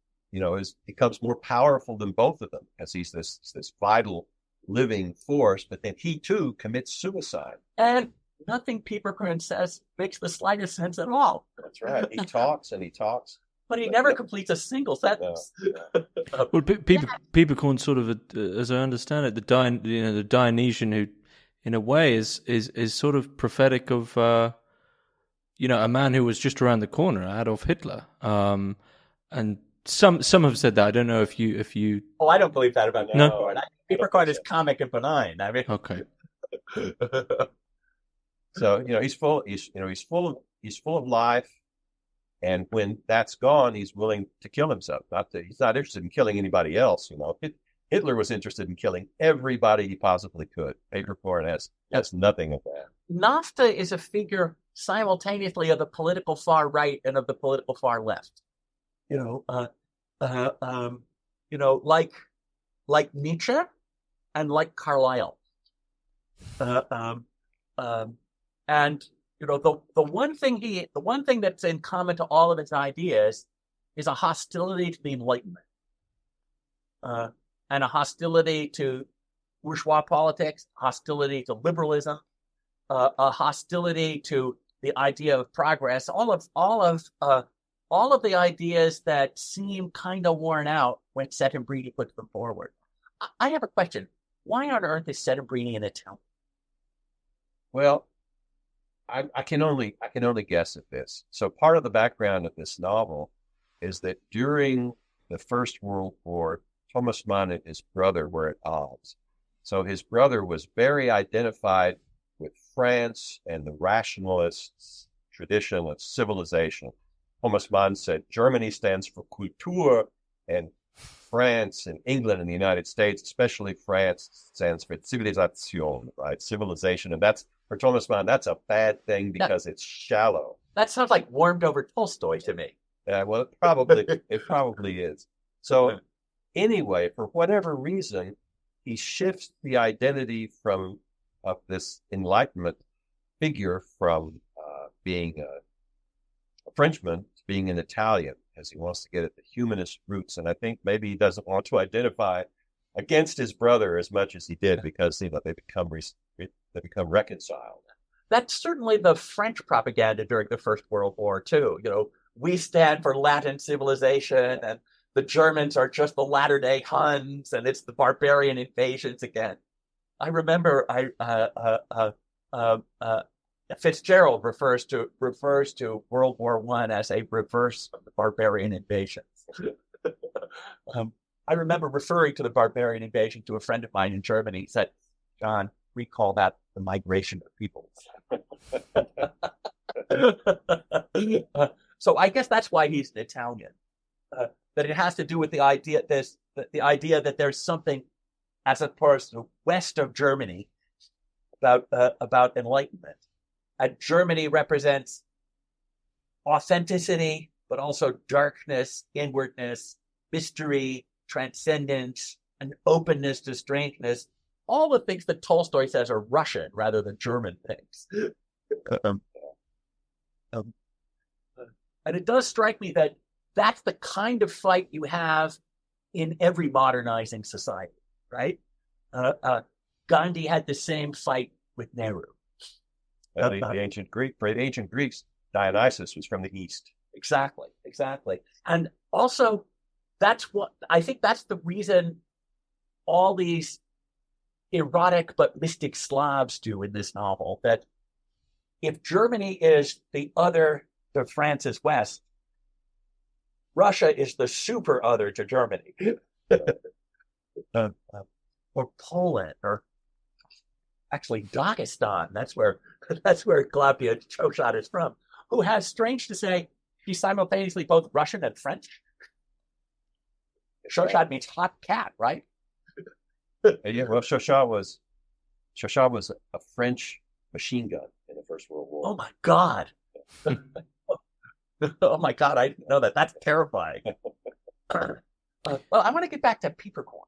[SPEAKER 3] becomes more powerful than both of them, as he's this vital living force. But then he too commits suicide.
[SPEAKER 2] And nothing Piepercorn says makes the slightest sense at all.
[SPEAKER 3] That's right. He talks and he talks,
[SPEAKER 2] but he never completes a single sentence.
[SPEAKER 3] No.
[SPEAKER 1] Well, Piepercorn sort of, as I understand it, the Dionysian who, in a way, is sort of prophetic of, a man who was just around the corner, Adolf Hitler. And some have said that. I don't know if you.
[SPEAKER 2] Oh, I don't believe that about
[SPEAKER 1] No.
[SPEAKER 2] Piepercorn is comic and benign. I mean,
[SPEAKER 1] okay.
[SPEAKER 3] So he's full of life, and when that's gone, he's willing to kill himself. He's not interested in killing anybody else. Hitler was interested in killing everybody he possibly could. Piepercorn has nothing of that.
[SPEAKER 2] Nafta is a figure simultaneously of the political far right and of the political far left. Like Nietzsche and like Carlyle. And the one thing that's in common to all of his ideas is a hostility to the Enlightenment, and a hostility to bourgeois politics, hostility to liberalism, a hostility to the idea of progress. All of the ideas that seem kind of worn out when Settembrini puts them forward. I have a question. Why on earth is Settembrini an Italian?
[SPEAKER 3] Well, I can only guess at this. So part of the background of this novel is that during the First World War, Thomas Mann and his brother were at odds. So his brother was very identified with France and the rationalists' tradition of civilization. Thomas Mann said Germany stands for Kultur, and France and England and the United States, especially France, stands for Zivilisation, right? Civilization. And that's, for Thomas Mann, that's a bad thing because it's shallow.
[SPEAKER 2] That sounds like warmed over Tolstoy to me.
[SPEAKER 3] Yeah, well, it probably is. So anyway, for whatever reason, he shifts the identity of this Enlightenment figure from being a Frenchman to being an Italian, as he wants to get at the humanist roots. And I think maybe he doesn't want to identify against his brother as much as he did, because they become reconciled.
[SPEAKER 2] That's certainly the French propaganda during the First World War too. We stand for Latin civilization, and the Germans are just the latter-day Huns, and it's the barbarian invasions again. I remember Fitzgerald refers to World War I as a reverse of the barbarian invasions. I remember referring to the barbarian invasion to a friend of mine in Germany. He said, "John, we call that the migration of peoples." So I guess that's why he's an Italian. That it has to do with the idea that there's something, as opposed to west of Germany, about enlightenment. And Germany represents authenticity, but also darkness, inwardness, mystery, transcendence, and openness to strangeness. All the things that Tolstoy says are Russian rather than German things. And it does strike me that that's the kind of fight you have in every modernizing society, right? Gandhi had the same fight with Nehru.
[SPEAKER 3] For the ancient Greeks, Dionysus was from the East.
[SPEAKER 2] Exactly. And also, that's the reason all these erotic but mystic Slavs do in this novel, that if Germany is the other to France's west, Russia is the super other to Germany. Or Poland, or actually Dagestan. That's where Glapia Choshad is from, who has, strange to say, she's simultaneously both Russian and French. Choshad means hot cat, right?
[SPEAKER 3] Yeah, well, Choshad was a French machine gun in the First World War.
[SPEAKER 2] Oh my God. Oh my God, I didn't know that. That's terrifying. Well, I want to get back to Piepercorn,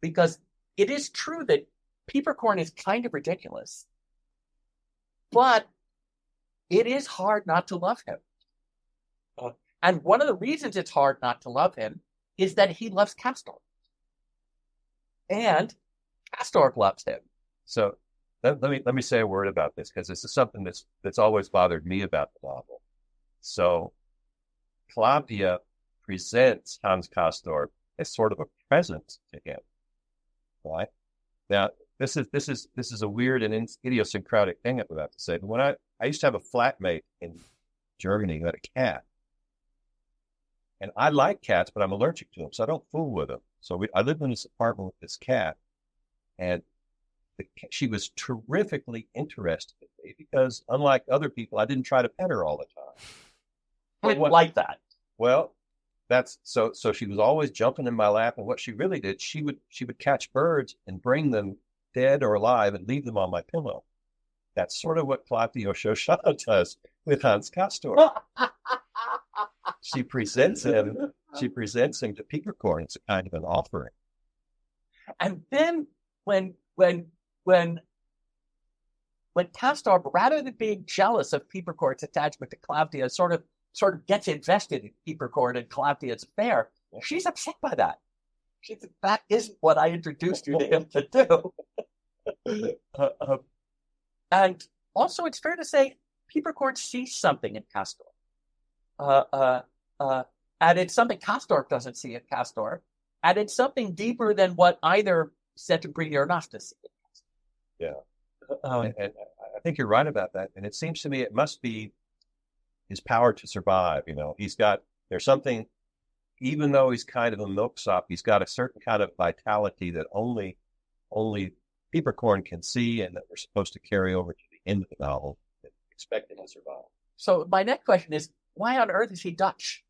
[SPEAKER 2] because it is true that Piepercorn is kind of ridiculous, but it is hard not to love him. And one of the reasons it's hard not to love him is that he loves Castor. And Castor loves him.
[SPEAKER 3] So let me say a word about this, because this is something that's always bothered me about the novel. So Claudia presents Hans Castor as sort of a present to him, right? Now, this is a weird and idiosyncratic thing I'm about to say. But when I used to have a flatmate in Germany who had a cat, and I like cats, but I'm allergic to them, so I don't fool with them. So I lived in this apartment with this cat, and she was terrifically interested in me because, unlike other people, I didn't try to pet her all the time.
[SPEAKER 2] I didn't like that.
[SPEAKER 3] Well, that's so she was always jumping in my lap, and what she really did, she would catch birds and bring them dead or alive and leave them on my pillow. That's sort of what Claudio Shoshana does with Hans Castor. She presents him to Pieperkorn as a kind of an offering.
[SPEAKER 2] And then when Castor, rather than being jealous of Pieperkorn's attachment to Claudia, sort of gets invested in Pieperkorn and Claudia's affair, she's upset by that. She thinks that isn't what I introduced you to him to do. And also, it's fair to say Pieperkorn sees something in Castor. And it's something Castor doesn't see in Castor. And it's something deeper than what either Settembrini or Nafta see.
[SPEAKER 3] Yeah. And I think you're right about that. And it seems to me it must be his power to survive. There's something, even though he's kind of a milksop, he's got a certain kind of vitality that only Pieperkorn can see, and that we're supposed to carry over to the end of the novel, expecting to survive.
[SPEAKER 2] So my next question is, why on earth is he Dutch?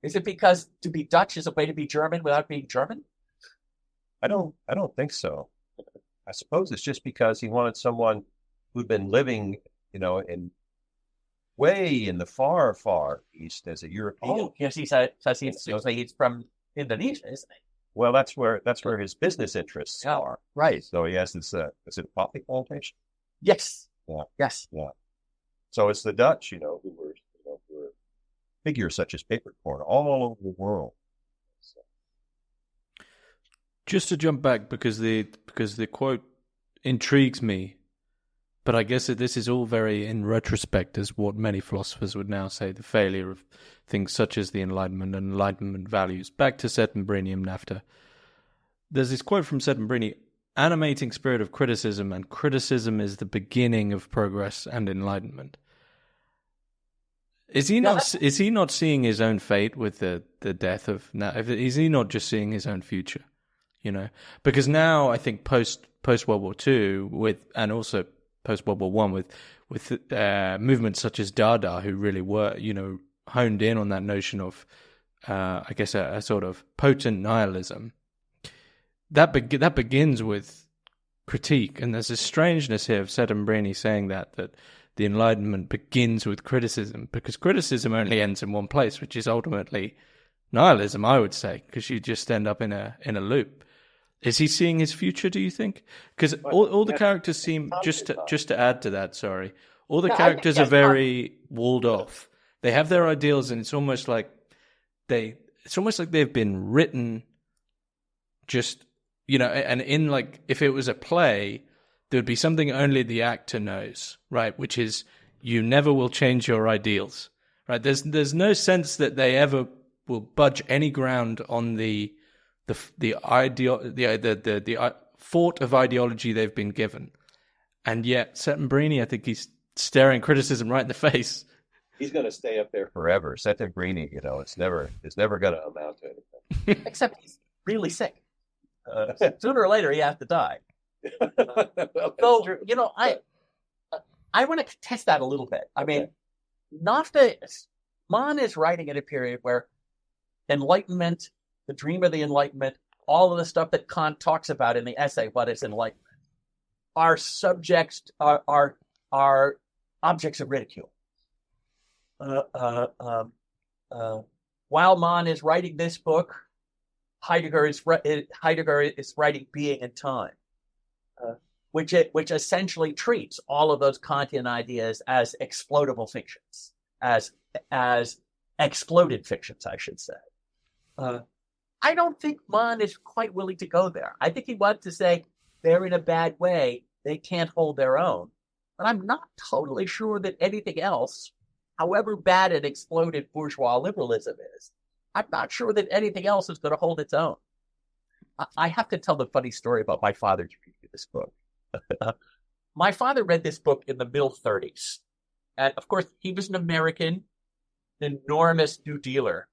[SPEAKER 2] Is it because to be Dutch is a way to be German without being German?
[SPEAKER 3] I don't think so. I suppose it's just because he wanted someone who'd been living, in way in the far, far east as a European.
[SPEAKER 2] Oh, yes, he's from Indonesia, isn't he?
[SPEAKER 3] Well, that's where his business interests are.
[SPEAKER 2] Right.
[SPEAKER 3] So he has this, is it a poppy plantation?
[SPEAKER 2] Yes.
[SPEAKER 3] Yeah.
[SPEAKER 2] Yes.
[SPEAKER 3] Yeah. So it's the Dutch, who were figures such as Pieperkorn all over the world. So.
[SPEAKER 1] Just to jump back, because the quote intrigues me, but I guess that this is all very in retrospect, as what many philosophers would now say, the failure of things such as the Enlightenment and Enlightenment values. Back to Settembrini and Nafta. There's this quote from Settembrini: animating spirit of criticism, and criticism is the beginning of progress and enlightenment. Is he not seeing his own fate with the death of Nafta? Is he not just seeing his own future? Because now I think post World War II and also post World War I with movements such as Dada, who really were honed in on that notion of I guess a sort of potent nihilism. That begins with critique, and there's a strangeness here of Settembrini saying that the Enlightenment begins with criticism, because criticism only ends in one place, which is ultimately nihilism, I would say, because you just end up in a loop. Is he seeing his future, do you think? Because all the characters seem, just to add to that, sorry, all the characters are very walled off. They have their ideals, and it's almost like they've been written just, and in, like, if it was a play, there would be something only the actor knows, right? Which is, you never will change your ideals, right? There's no sense that they ever will budge any ground on the fort of ideology they've been given. And yet Settembrini, I think he's staring criticism right in the face.
[SPEAKER 3] He's going to stay up there forever. Settembrini, it's never going to amount to anything.
[SPEAKER 2] Except he's really sick. Sooner or later, he has to die. So, I want to test that a little bit. I mean, Mann is writing at a period where Enlightenment, the dream of the Enlightenment, all of the stuff that Kant talks about in the essay, What is Enlightenment, are objects of ridicule. While Mann is writing this book, Heidegger is writing Being and Time, which essentially treats all of those Kantian ideas as explodable fictions. as exploded fictions, I should say. I don't think Mann is quite willing to go there. I think he wants to say they're in a bad way, they can't hold their own. But I'm not totally sure that anything else, however bad and exploded bourgeois liberalism is, I'm not sure that anything else is going to hold its own. I have to tell the funny story about my father's reading this book. My father read this book in the middle 30s. And of course, he was an American, enormous New Dealer.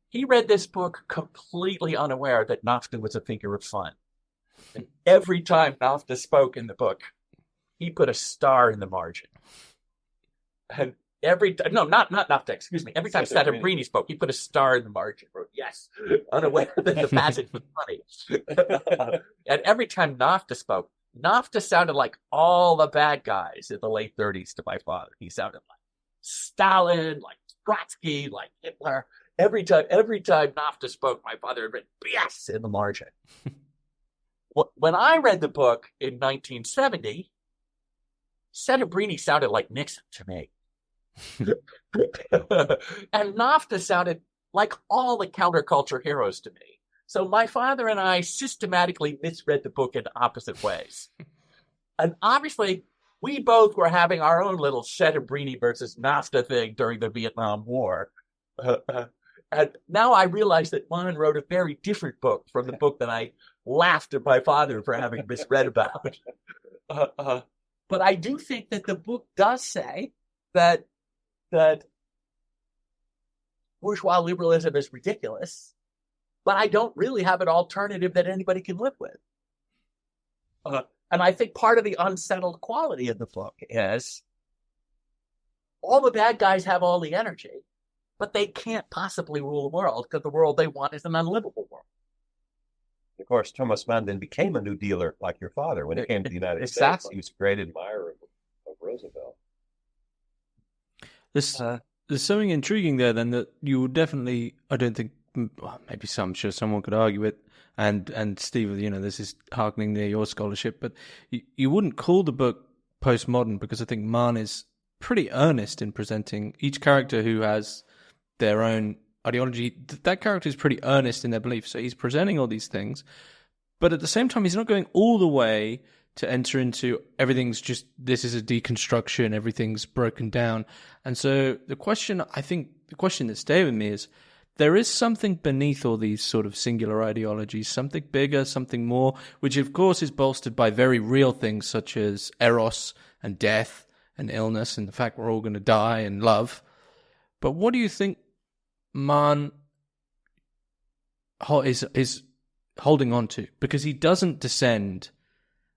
[SPEAKER 2] He read this book completely unaware that NAFTA was a figure of fun. And every time NAFTA spoke in the book, he put a star in the margin. And every time, no, not NAFTA, excuse me. Every time Settembrini spoke, he put a star in the margin. Wrote, yes, unaware that the passage was funny. And every time NAFTA spoke, NAFTA sounded like all the bad guys in the late 30s to my father. He sounded like Stalin, like Trotsky, like Hitler. Every time NAFTA spoke, my father had written yes in the margin. When I read the book in 1970, Settembrini sounded like Nixon to me. And NAFTA sounded like all the counterculture heroes to me. So my father and I systematically misread the book in opposite ways. And obviously, we both were having our own little Settembrini versus NAFTA thing during the Vietnam War. And now I realize that Mann wrote a very different book from the book that I laughed at my father for having misread about. But I do think that the book does say that bourgeois liberalism is ridiculous, but I don't really have an alternative that anybody can live with. And I think part of the unsettled quality of the book is all the bad guys have all the energy, but they can't possibly rule the world because the world they want is an unlivable world.
[SPEAKER 3] Of course, Thomas Mann then became a New Dealer like your father when he came to the United States. He was a great admirer of Roosevelt.
[SPEAKER 1] There's something intriguing there then that you would definitely, I don't think, well, maybe I'm sure someone could argue it, and Steve, this is harkening near your scholarship, but you wouldn't call the book postmodern because I think Mann is pretty earnest in presenting each character who has their own ideology. That character is pretty earnest in their beliefs, so he's presenting all these things, but at the same time he's not going all the way to enter into everything's just, this is a deconstruction, everything's broken down. And so the question that stayed with me is, there is something beneath all these sort of singular ideologies, something bigger, something more, which of course is bolstered by very real things such as eros and death and illness and the fact we're all going to die and love. But what do you think Mann is holding on to? Because he doesn't descend,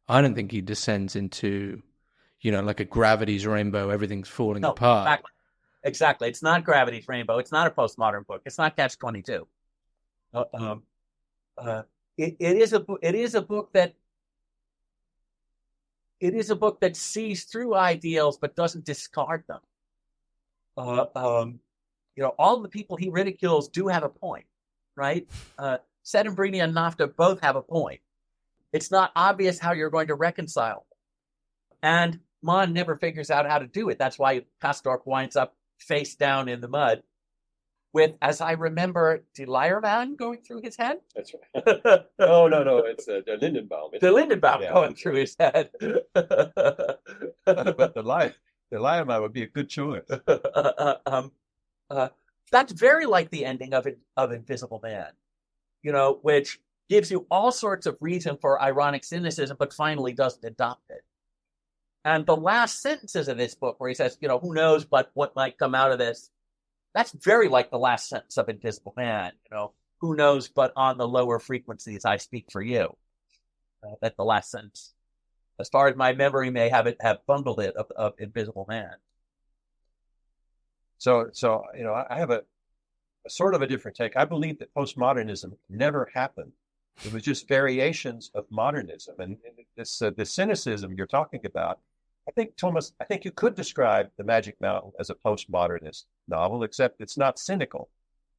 [SPEAKER 1] I don't think he descends into, like a gravity's rainbow, everything's falling apart.
[SPEAKER 2] Exactly. It's not Gravity's Rainbow. It's not a postmodern book. It's not Catch-22. It is a book that sees through ideals but doesn't discard them. All the people he ridicules do have a point, right? Settembrini and NAFTA both have a point. It's not obvious how you're going to reconcile them. And Mann never figures out how to do it. That's why Kastorp winds up face down in the mud with, as I remember, De Leierman going through his head.
[SPEAKER 3] That's right. No. It's De Lindenbaum.
[SPEAKER 2] De Lindenbaum going through his head.
[SPEAKER 3] But De Leierman would be a good choice.
[SPEAKER 2] That's very like the ending of Invisible Man, which gives you all sorts of reason for ironic cynicism, but finally doesn't adopt it. And the last sentences of this book where he says, who knows but what might come out of this, that's very like the last sentence of Invisible Man, who knows but on the lower frequencies I speak for you. That's the last sentence. As far as my memory may have bundled it of Invisible Man.
[SPEAKER 3] So I have a sort of a different take. I believe that postmodernism never happened. It was just variations of modernism. And this cynicism you're talking about, I think you could describe The Magic Mountain as a postmodernist novel, except it's not cynical.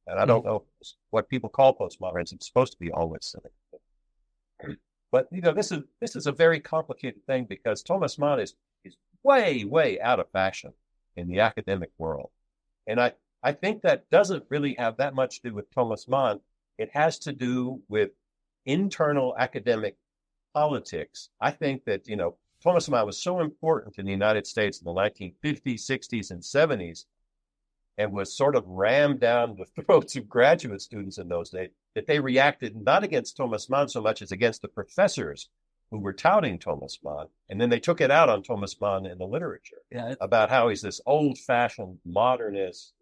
[SPEAKER 3] And I don't know what people call postmodernism. It's supposed to be always cynical. But this is a very complicated thing because Thomas Mann is way, way out of fashion in the academic world. And I think that doesn't really have that much to do with Thomas Mann. It has to do with internal academic politics. I think that, Thomas Mann was so important in the United States in the 1950s, 60s, and 70s, and was sort of rammed down the throats of graduate students in those days, that they reacted not against Thomas Mann so much as against the professors who were touting Thomas Mann. And then they took it out on Thomas Mann in the literature about how he's this old-fashioned modernist.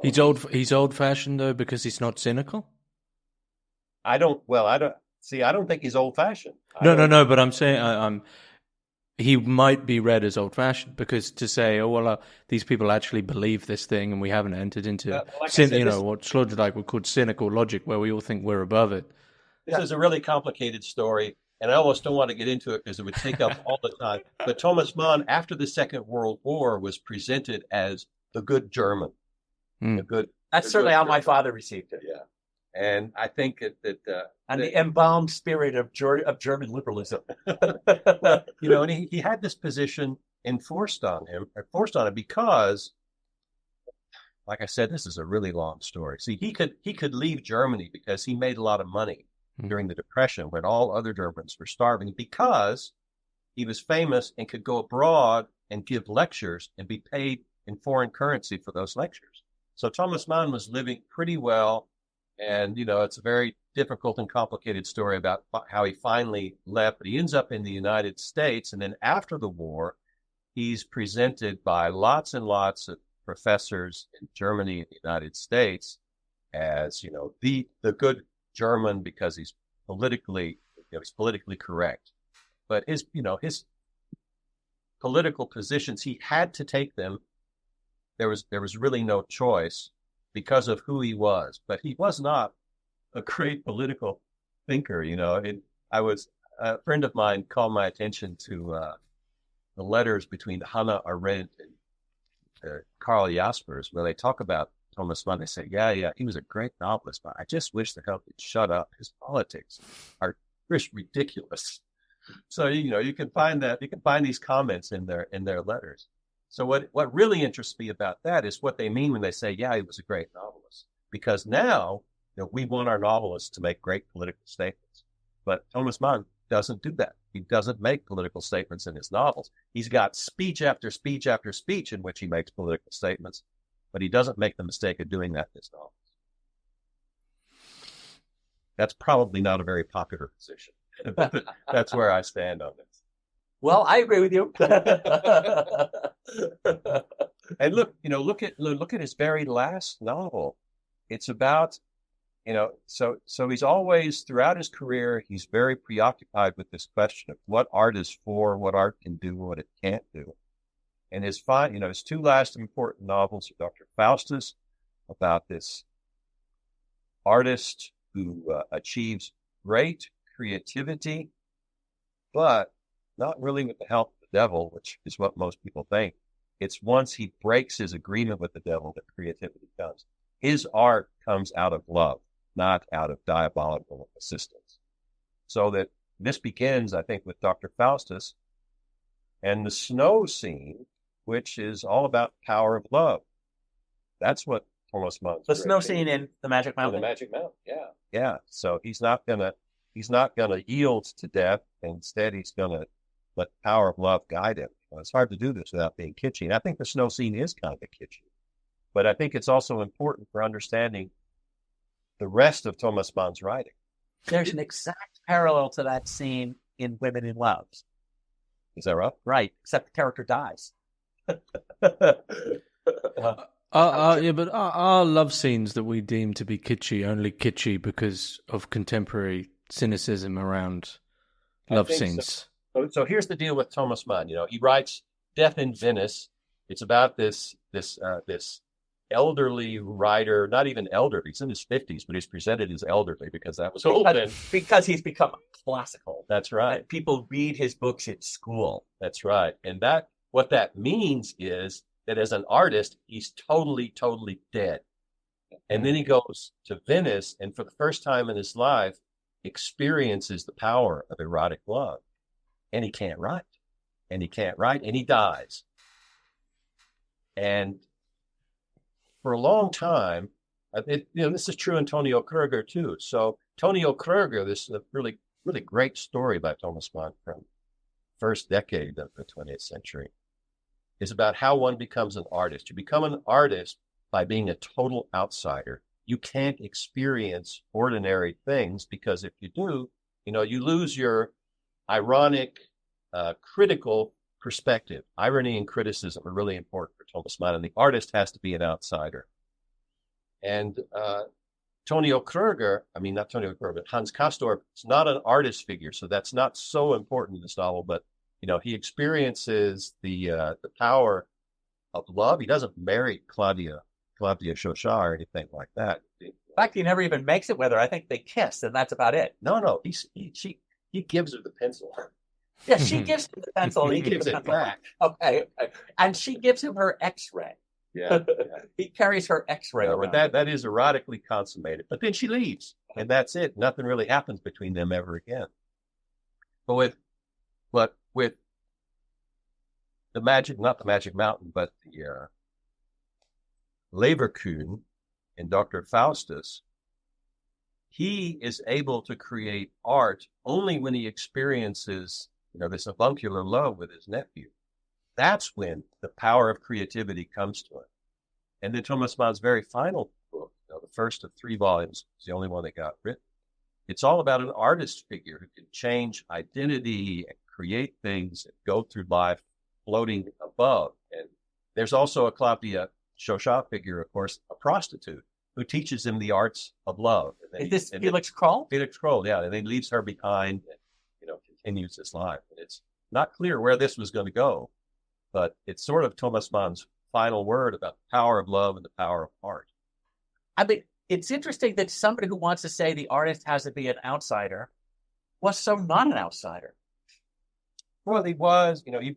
[SPEAKER 1] He's old-fashioned, though, because he's not cynical?
[SPEAKER 3] I don't think he's old-fashioned.
[SPEAKER 1] No, but I'm saying he might be read as old-fashioned, because to say, these people actually believe this thing and we haven't entered into what Sloterdijk would call cynical logic, where we all think we're above it.
[SPEAKER 3] This is a really complicated story, and I almost don't want to get into it because it would take up all the time. But Thomas Mann, after the Second World War, was presented as the good German.
[SPEAKER 2] That's certainly how my father received it.
[SPEAKER 3] Yeah. And I think that
[SPEAKER 2] the embalmed spirit of German liberalism.
[SPEAKER 3] and he had this position enforced on him because, like I said, this is a really long story. See, he could leave Germany because he made a lot of money during the Depression when all other Germans were starving, because he was famous and could go abroad and give lectures and be paid in foreign currency for those lectures. So Thomas Mann was living pretty well. And, it's a very difficult and complicated story about how he finally left. But he ends up in the United States. And then after the war, he's presented by lots and lots of professors in Germany and the United States as, the good German, because he's politically correct. But his political positions, he had to take them. There was really no choice, because of who he was. But he was not a great political thinker. A friend of mine called my attention to the letters between Hannah Arendt and Karl Jaspers, where they talk about Thomas Mann. They say, yeah, he was a great novelist, but I just wish the hell he'd shut up. His politics are just ridiculous. So, you can find these comments in their letters. So what really interests me about that is what they mean when they say, yeah, he was a great novelist. Because now, we want our novelists to make great political statements. But Thomas Mann doesn't do that. He doesn't make political statements in his novels. He's got speech after speech after speech in which he makes political statements, but he doesn't make the mistake of doing that in his novels. That's probably not a very popular position. That's where I stand on this.
[SPEAKER 2] Well, I agree with you.
[SPEAKER 3] And look at his very last novel. It's about, so he's always, throughout his career, he's very preoccupied with this question of what art is for, what art can do, what it can't do. And his two last important novels are Dr. Faustus, about this artist who achieves great creativity, but not really with the help of the devil, which is what most people think. It's once he breaks his agreement with the devil that creativity comes. His art comes out of love, not out of diabolical assistance. So that this begins, I think, with Dr. Faustus and the snow scene, which is all about the power of love. That's what Thomas Mann.
[SPEAKER 2] The snow scene in The Magic Mountain.
[SPEAKER 3] The Magic Mountain, yeah. Yeah. So he's not gonna yield to death. Instead, he's gonna let the power of love guide him. It's hard to do this without being kitschy. And I think the snow scene is kind of kitschy. But I think it's also important for understanding the rest of Thomas Mann's writing.
[SPEAKER 2] There's an exact parallel to that scene in Women in Love.
[SPEAKER 3] Is that right?
[SPEAKER 2] Right, except the character dies.
[SPEAKER 1] But our love scenes that we deem to be kitschy only kitschy because of contemporary cynicism around love scenes.
[SPEAKER 3] So here's the deal with Thomas Mann. He writes Death in Venice. It's about this elderly writer, not even elderly. He's in his 50s, but he's presented as elderly because that was old then.
[SPEAKER 2] Because he's become classical.
[SPEAKER 3] That's right.
[SPEAKER 2] And people read his books at school.
[SPEAKER 3] That's right. And what that means is that as an artist, he's totally, totally dead. And then he goes to Venice, and for the first time in his life, experiences the power of erotic love. And he can't write. And he dies. And for a long time, this is true in Tonio Kruger too. So Tonio Kruger, this is a really, really great story by Thomas Mann from first decade of the 20th century, is about how one becomes an artist. You become an artist by being a total outsider. You can't experience ordinary things because if you do, you lose your ironic, critical perspective. Irony and criticism are really important for Thomas Mann, and the artist has to be an outsider. And Tonio Kruger, not Tonio Kruger, but Hans Castorp is not an artist figure, so that's not so important in this novel, but he experiences the power of love. He doesn't marry Claudia Chauchat or anything like that.
[SPEAKER 2] In fact, he never even makes it with her. I think they kiss, and that's about it.
[SPEAKER 3] No, he gives her the pencil.
[SPEAKER 2] Yeah, she gives him the pencil.
[SPEAKER 3] He gives it back.
[SPEAKER 2] Okay. And she gives him her X-ray.
[SPEAKER 3] Yeah.
[SPEAKER 2] He carries her X-ray around.
[SPEAKER 3] But that is erotically consummated. But then she leaves, and that's it. Nothing really happens between them ever again. But with the magic, not the Magic Mountain, but the Leverkusen in Dr. Faustus, he is able to create art only when he experiences, this avuncular love with his nephew. That's when the power of creativity comes to him. And then Thomas Mann's very final book, the first of 3 volumes, is the only one that got written. It's all about an artist figure who can change identity and create things and go through life floating above. And there's also a Claudia Chauchat figure, of course, a prostitute, who teaches him the arts of love.
[SPEAKER 2] Is this Felix Krull?
[SPEAKER 3] Felix Krull, yeah. And then leaves her behind and, continues his life. And it's not clear where this was going to go, but it's sort of Thomas Mann's final word about the power of love and the power of art.
[SPEAKER 2] It's interesting that somebody who wants to say the artist has to be an outsider was so not an outsider.
[SPEAKER 3] Well, he was and he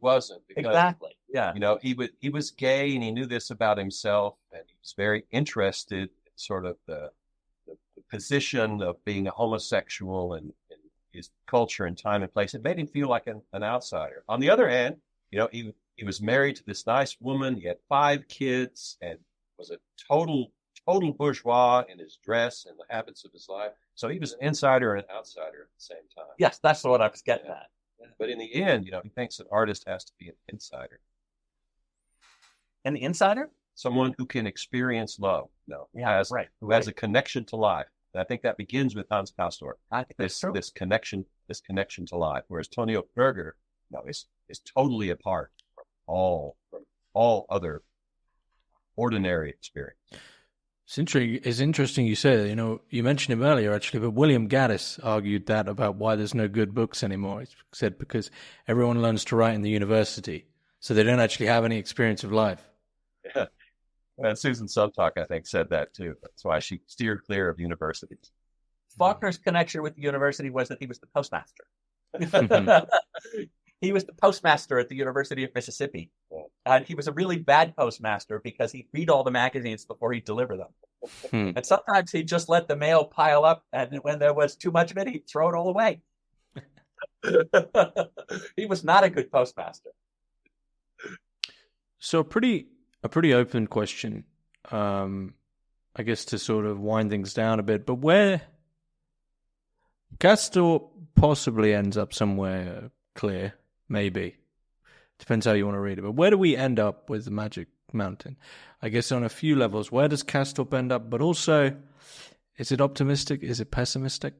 [SPEAKER 3] wasn't. Because,
[SPEAKER 2] exactly. Yeah.
[SPEAKER 3] He was gay and he knew this about himself, and he was very interested in sort of the position of being a homosexual and his culture and time and place. It made him feel like an outsider. On the other hand, he was married to this nice woman. He had 5 kids and was a total bourgeois in his dress and the habits of his life. So he was an insider and an outsider at the same time.
[SPEAKER 2] Yes, that's what I was getting at.
[SPEAKER 3] But in the end, he thinks an artist has to be an insider.
[SPEAKER 2] An insider?
[SPEAKER 3] Someone who can experience love. Who has a connection to life. And I think that begins with Hans Castorp.
[SPEAKER 2] I think
[SPEAKER 3] this connection to life. Whereas Tonio Kruger, is totally apart from all other ordinary experience.
[SPEAKER 1] It's interesting you say that. You mentioned him earlier, actually, but William Gaddis argued that about why there's no good books anymore. He said because everyone learns to write in the university, so they don't actually have any experience of life.
[SPEAKER 3] Yeah. And Susan Sontag, I think, said that too. That's why she steered clear of universities.
[SPEAKER 2] Faulkner's connection with the university was that he was the postmaster. He was the postmaster at the University of Mississippi. And he was a really bad postmaster because he'd read all the magazines before he'd deliver them. And sometimes he'd just let the mail pile up, and when there was too much of it, he'd throw it all away. He was not a good postmaster.
[SPEAKER 1] So a pretty open question, I guess, to sort of wind things down a bit, but where Castor possibly ends up somewhere clear, maybe. Depends how you want to read it. But where do we end up with the Magic Mountain? I guess on a few levels. Where does Castor end up? But also, is it optimistic? Is it pessimistic?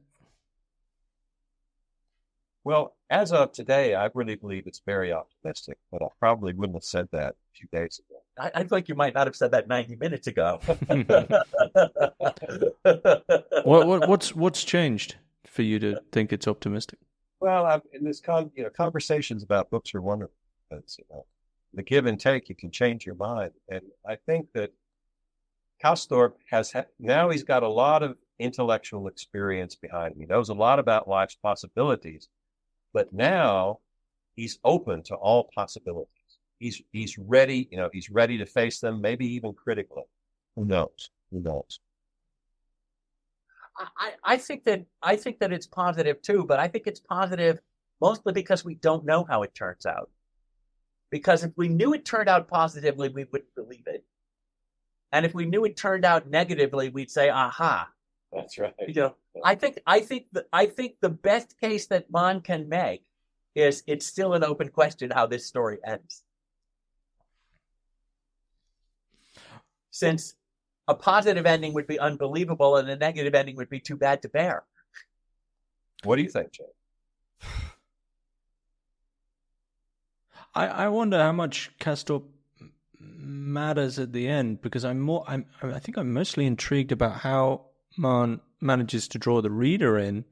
[SPEAKER 3] Well, as of today, I really believe it's very optimistic, but I probably wouldn't have said that a few days ago.
[SPEAKER 2] I think you might not have said that 90 minutes ago.
[SPEAKER 1] What's changed for you to think it's optimistic?
[SPEAKER 3] Well, in this conversations about books are wonderful. It's, the give and take, you can change your mind. And I think that Castorp now he's got a lot of intellectual experience behind him. He knows a lot about life's possibilities, but now he's open to all possibilities. He's ready, he's ready to face them, maybe even critically. Who knows?
[SPEAKER 2] I think that it's positive too, but I think it's positive mostly because we don't know how it turns out. Because if we knew it turned out positively, we wouldn't believe it. And if we knew it turned out negatively, we'd say, aha.
[SPEAKER 3] That's right.
[SPEAKER 2] I think the best case that Mann can make is it's still an open question how this story ends. Since a positive ending would be unbelievable and a negative ending would be too bad to bear.
[SPEAKER 3] What do you think, Jay?
[SPEAKER 1] I wonder how much Castor matters at the end, because I think I'm mostly intrigued about how Mann manages to draw the reader in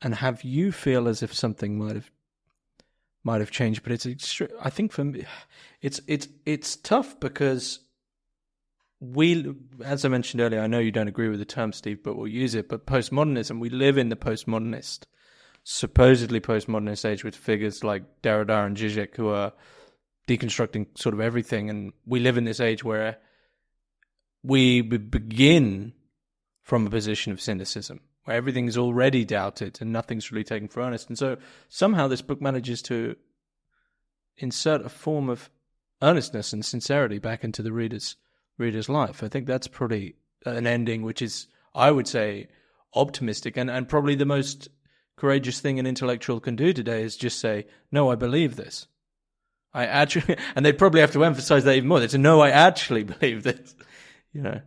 [SPEAKER 1] and have you feel as if something might have changed. But I think for me, it's tough because as I mentioned earlier, I know you don't agree with the term, Steve, but we'll use it. But postmodernism, we live in the supposedly postmodernist age with figures like Derrida and Zizek who are deconstructing sort of everything. And we live in this age where we begin from a position of cynicism, where everything's already doubted and nothing's really taken for earnest. And so somehow this book manages to insert a form of earnestness and sincerity back into the reader's life. I think that's probably an ending which is, I would say, optimistic, and probably the most courageous thing an intellectual can do today is just say, no, I believe this. I actually, and they probably have to emphasize that even more. They say, no, I actually believe this,
[SPEAKER 3] Well,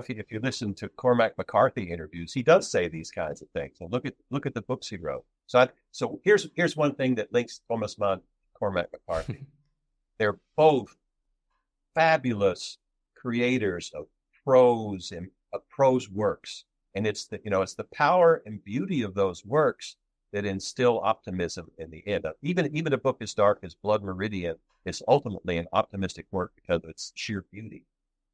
[SPEAKER 3] if you listen to Cormac McCarthy interviews, he does say these kinds of things. And look at the books he wrote. So here's one thing that links Thomas Mann, Cormac McCarthy. They're both fabulous creators of prose works, and it's the power and beauty of those works that instill optimism in the end. Even a book as dark as Blood Meridian is ultimately an optimistic work because of its sheer beauty.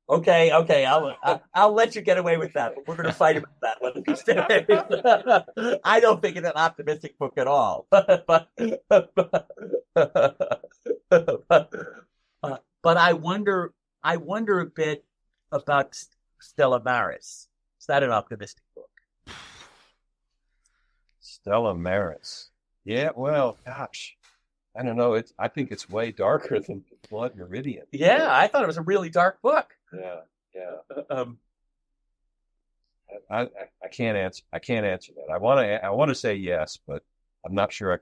[SPEAKER 2] Okay, I'll let you get away with that, but we're going to fight about that one. I don't think it's an optimistic book at all, but I wonder a bit about Stella Maris. Is that an optimistic book?
[SPEAKER 3] Stella Maris. Yeah, well, gosh, I don't know. I think it's way darker than Blood Meridian.
[SPEAKER 2] Yeah, I thought it was a really dark book.
[SPEAKER 3] Yeah. I can't answer that. I want to say yes, but I'm not sure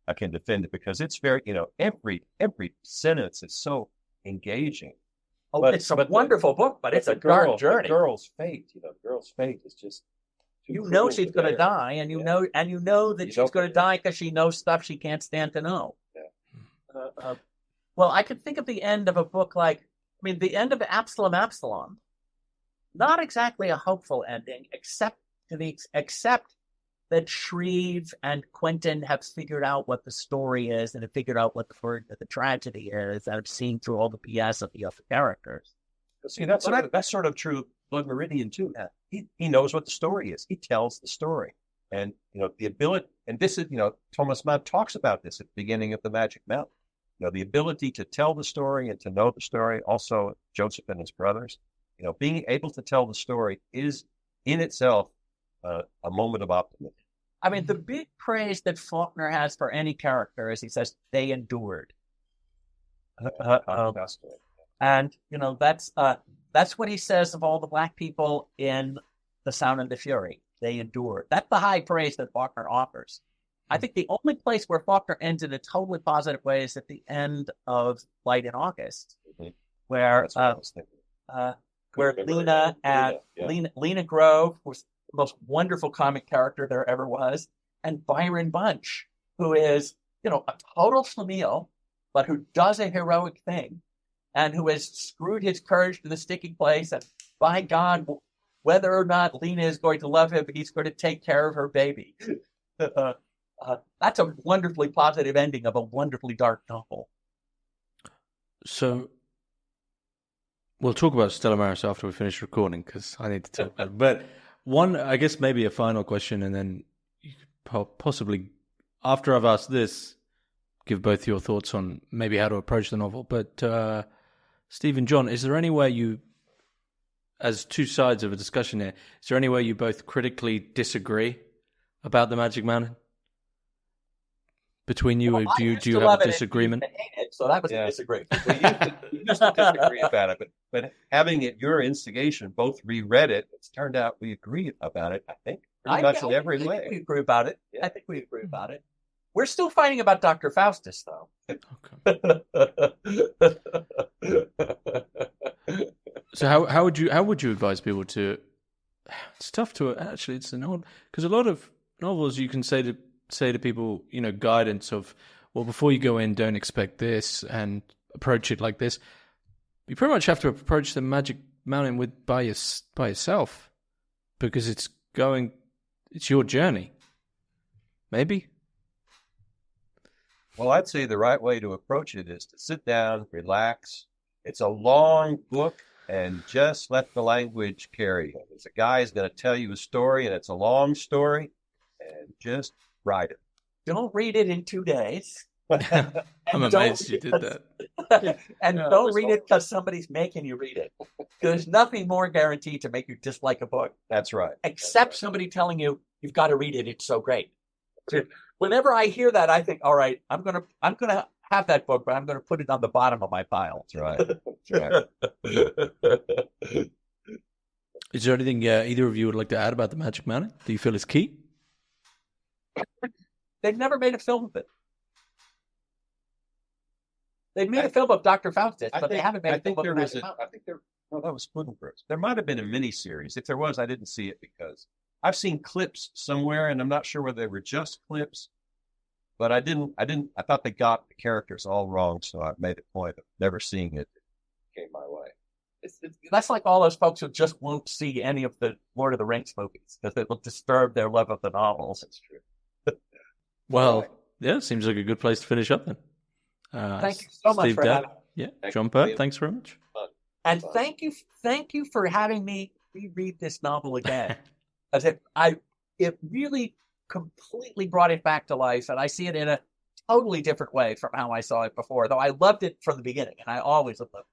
[SPEAKER 3] I can defend it because it's very, every sentence is so engaging.
[SPEAKER 2] Oh, it's a wonderful book, but it's a dark journey.
[SPEAKER 3] The girl's fate is just.
[SPEAKER 2] She's going to die, and you know that she's going to die because she knows stuff she can't stand to know.
[SPEAKER 3] Yeah.
[SPEAKER 2] Well, I could think of the end of a book the end of Absalom. Not exactly a hopeful ending, except that Shreve and Quentin have figured out what the story is and have figured out what the tragedy is, and have seen through all the BS of the other characters.
[SPEAKER 3] See, that's sort of true. Blood Meridian too. He knows what the story is. He tells the story, and the ability. And this is Thomas Mann talks about this at the beginning of the Magic Mountain. The ability to tell the story and to know the story. Also, Joseph and his brothers. Being able to tell the story is in itself a moment of optimism.
[SPEAKER 2] I mean, the big praise that Faulkner has for any character is he says they endured. And that's what he says of all the black people in The Sound and the Fury. They endured. That's the high praise that Faulkner offers. I think the only place where Faulkner ends in a totally positive way is at the end of Light in August, where Lena Grove was the most wonderful comic character there ever was, and Byron Bunch, who is a total schlemiel, but who does a heroic thing, and who has screwed his courage to the sticking place. And by God, whether or not Lena is going to love him, he's going to take care of her baby. That's a wonderfully positive ending of a wonderfully dark novel.
[SPEAKER 1] So we'll talk about Stella Maris after we finish recording, because I need to talk about it. But one, I guess maybe a final question, and then you could possibly, after I've asked this, give both your thoughts on maybe how to approach the novel. But Steve and John, is there any way you, as two sides of a discussion here, is there any way you both critically disagree about the Magic Mountain? between you?
[SPEAKER 2] Well,
[SPEAKER 1] Do
[SPEAKER 2] I
[SPEAKER 1] you
[SPEAKER 2] used
[SPEAKER 1] do you
[SPEAKER 2] to
[SPEAKER 1] have
[SPEAKER 2] love
[SPEAKER 1] a
[SPEAKER 2] it and
[SPEAKER 1] disagreement?
[SPEAKER 2] you used to hate it, so that was
[SPEAKER 3] Yeah.
[SPEAKER 2] a disagreement.
[SPEAKER 3] We used to disagree about it, but having it your instigation, both reread it. It's turned out we agree about it. I think pretty much in every
[SPEAKER 2] I think we
[SPEAKER 3] way.
[SPEAKER 2] agree about it.
[SPEAKER 3] Yeah.
[SPEAKER 2] I think we agree about it. We're still fighting about Dr. Faustus, though.
[SPEAKER 1] Okay. So how would you advise people to? It's tough to actually. It's an odd because a lot of novels you can say to people, guidance of, well, before you go in, don't expect this and approach it like this. You pretty much have to approach the Magic Mountain by yourself because it's your journey. Maybe.
[SPEAKER 3] Well, I'd say the right way to approach it is to sit down, relax. It's a long book, and just let the language carry you. There's a guy who's going to tell you a story, and it's a long story, and just write it.
[SPEAKER 2] Don't read it in 2 days.
[SPEAKER 1] I'm amazed you did that.
[SPEAKER 2] And don't read it because somebody's making you read it. There's nothing more guaranteed to make you dislike a book,
[SPEAKER 3] That's right.
[SPEAKER 2] except somebody telling you you've got to read it. It's so great. Whenever I hear that, I think, all right, I'm gonna have that book, but I'm gonna put it on the bottom of my pile.
[SPEAKER 3] That's right. That's right.
[SPEAKER 1] Is there anything either of you would like to add about the Magic Mountain? Do you feel is key?
[SPEAKER 2] They've never made a film of it. They've made a film of Dr. Faustus, but they haven't made a film of
[SPEAKER 3] there was
[SPEAKER 2] Magic Mountain.
[SPEAKER 3] I think there. Well, that was Puddingbrook. There might have been a miniseries. If there was, I didn't see it because I've seen clips somewhere, and I'm not sure whether they were just clips. But I thought they got the characters all wrong, so I made a point of never seeing it. It came my way.
[SPEAKER 2] That's like all those folks who just won't see any of the Lord of the Rings movies because it will disturb their love of the novels.
[SPEAKER 3] That's true.
[SPEAKER 1] Well, yeah, seems like a good place to finish up then.
[SPEAKER 2] Thank you so much
[SPEAKER 1] Steve
[SPEAKER 2] for
[SPEAKER 1] Dowden.
[SPEAKER 2] having me.
[SPEAKER 1] Yeah,
[SPEAKER 3] Thank
[SPEAKER 1] John
[SPEAKER 3] you,
[SPEAKER 1] Burt,
[SPEAKER 3] William.
[SPEAKER 1] thanks very much.
[SPEAKER 2] And thank you for having me reread this novel again. As it really completely brought it back to life, and I see it in a totally different way from how I saw it before. Though I loved it from the beginning, and I always loved it.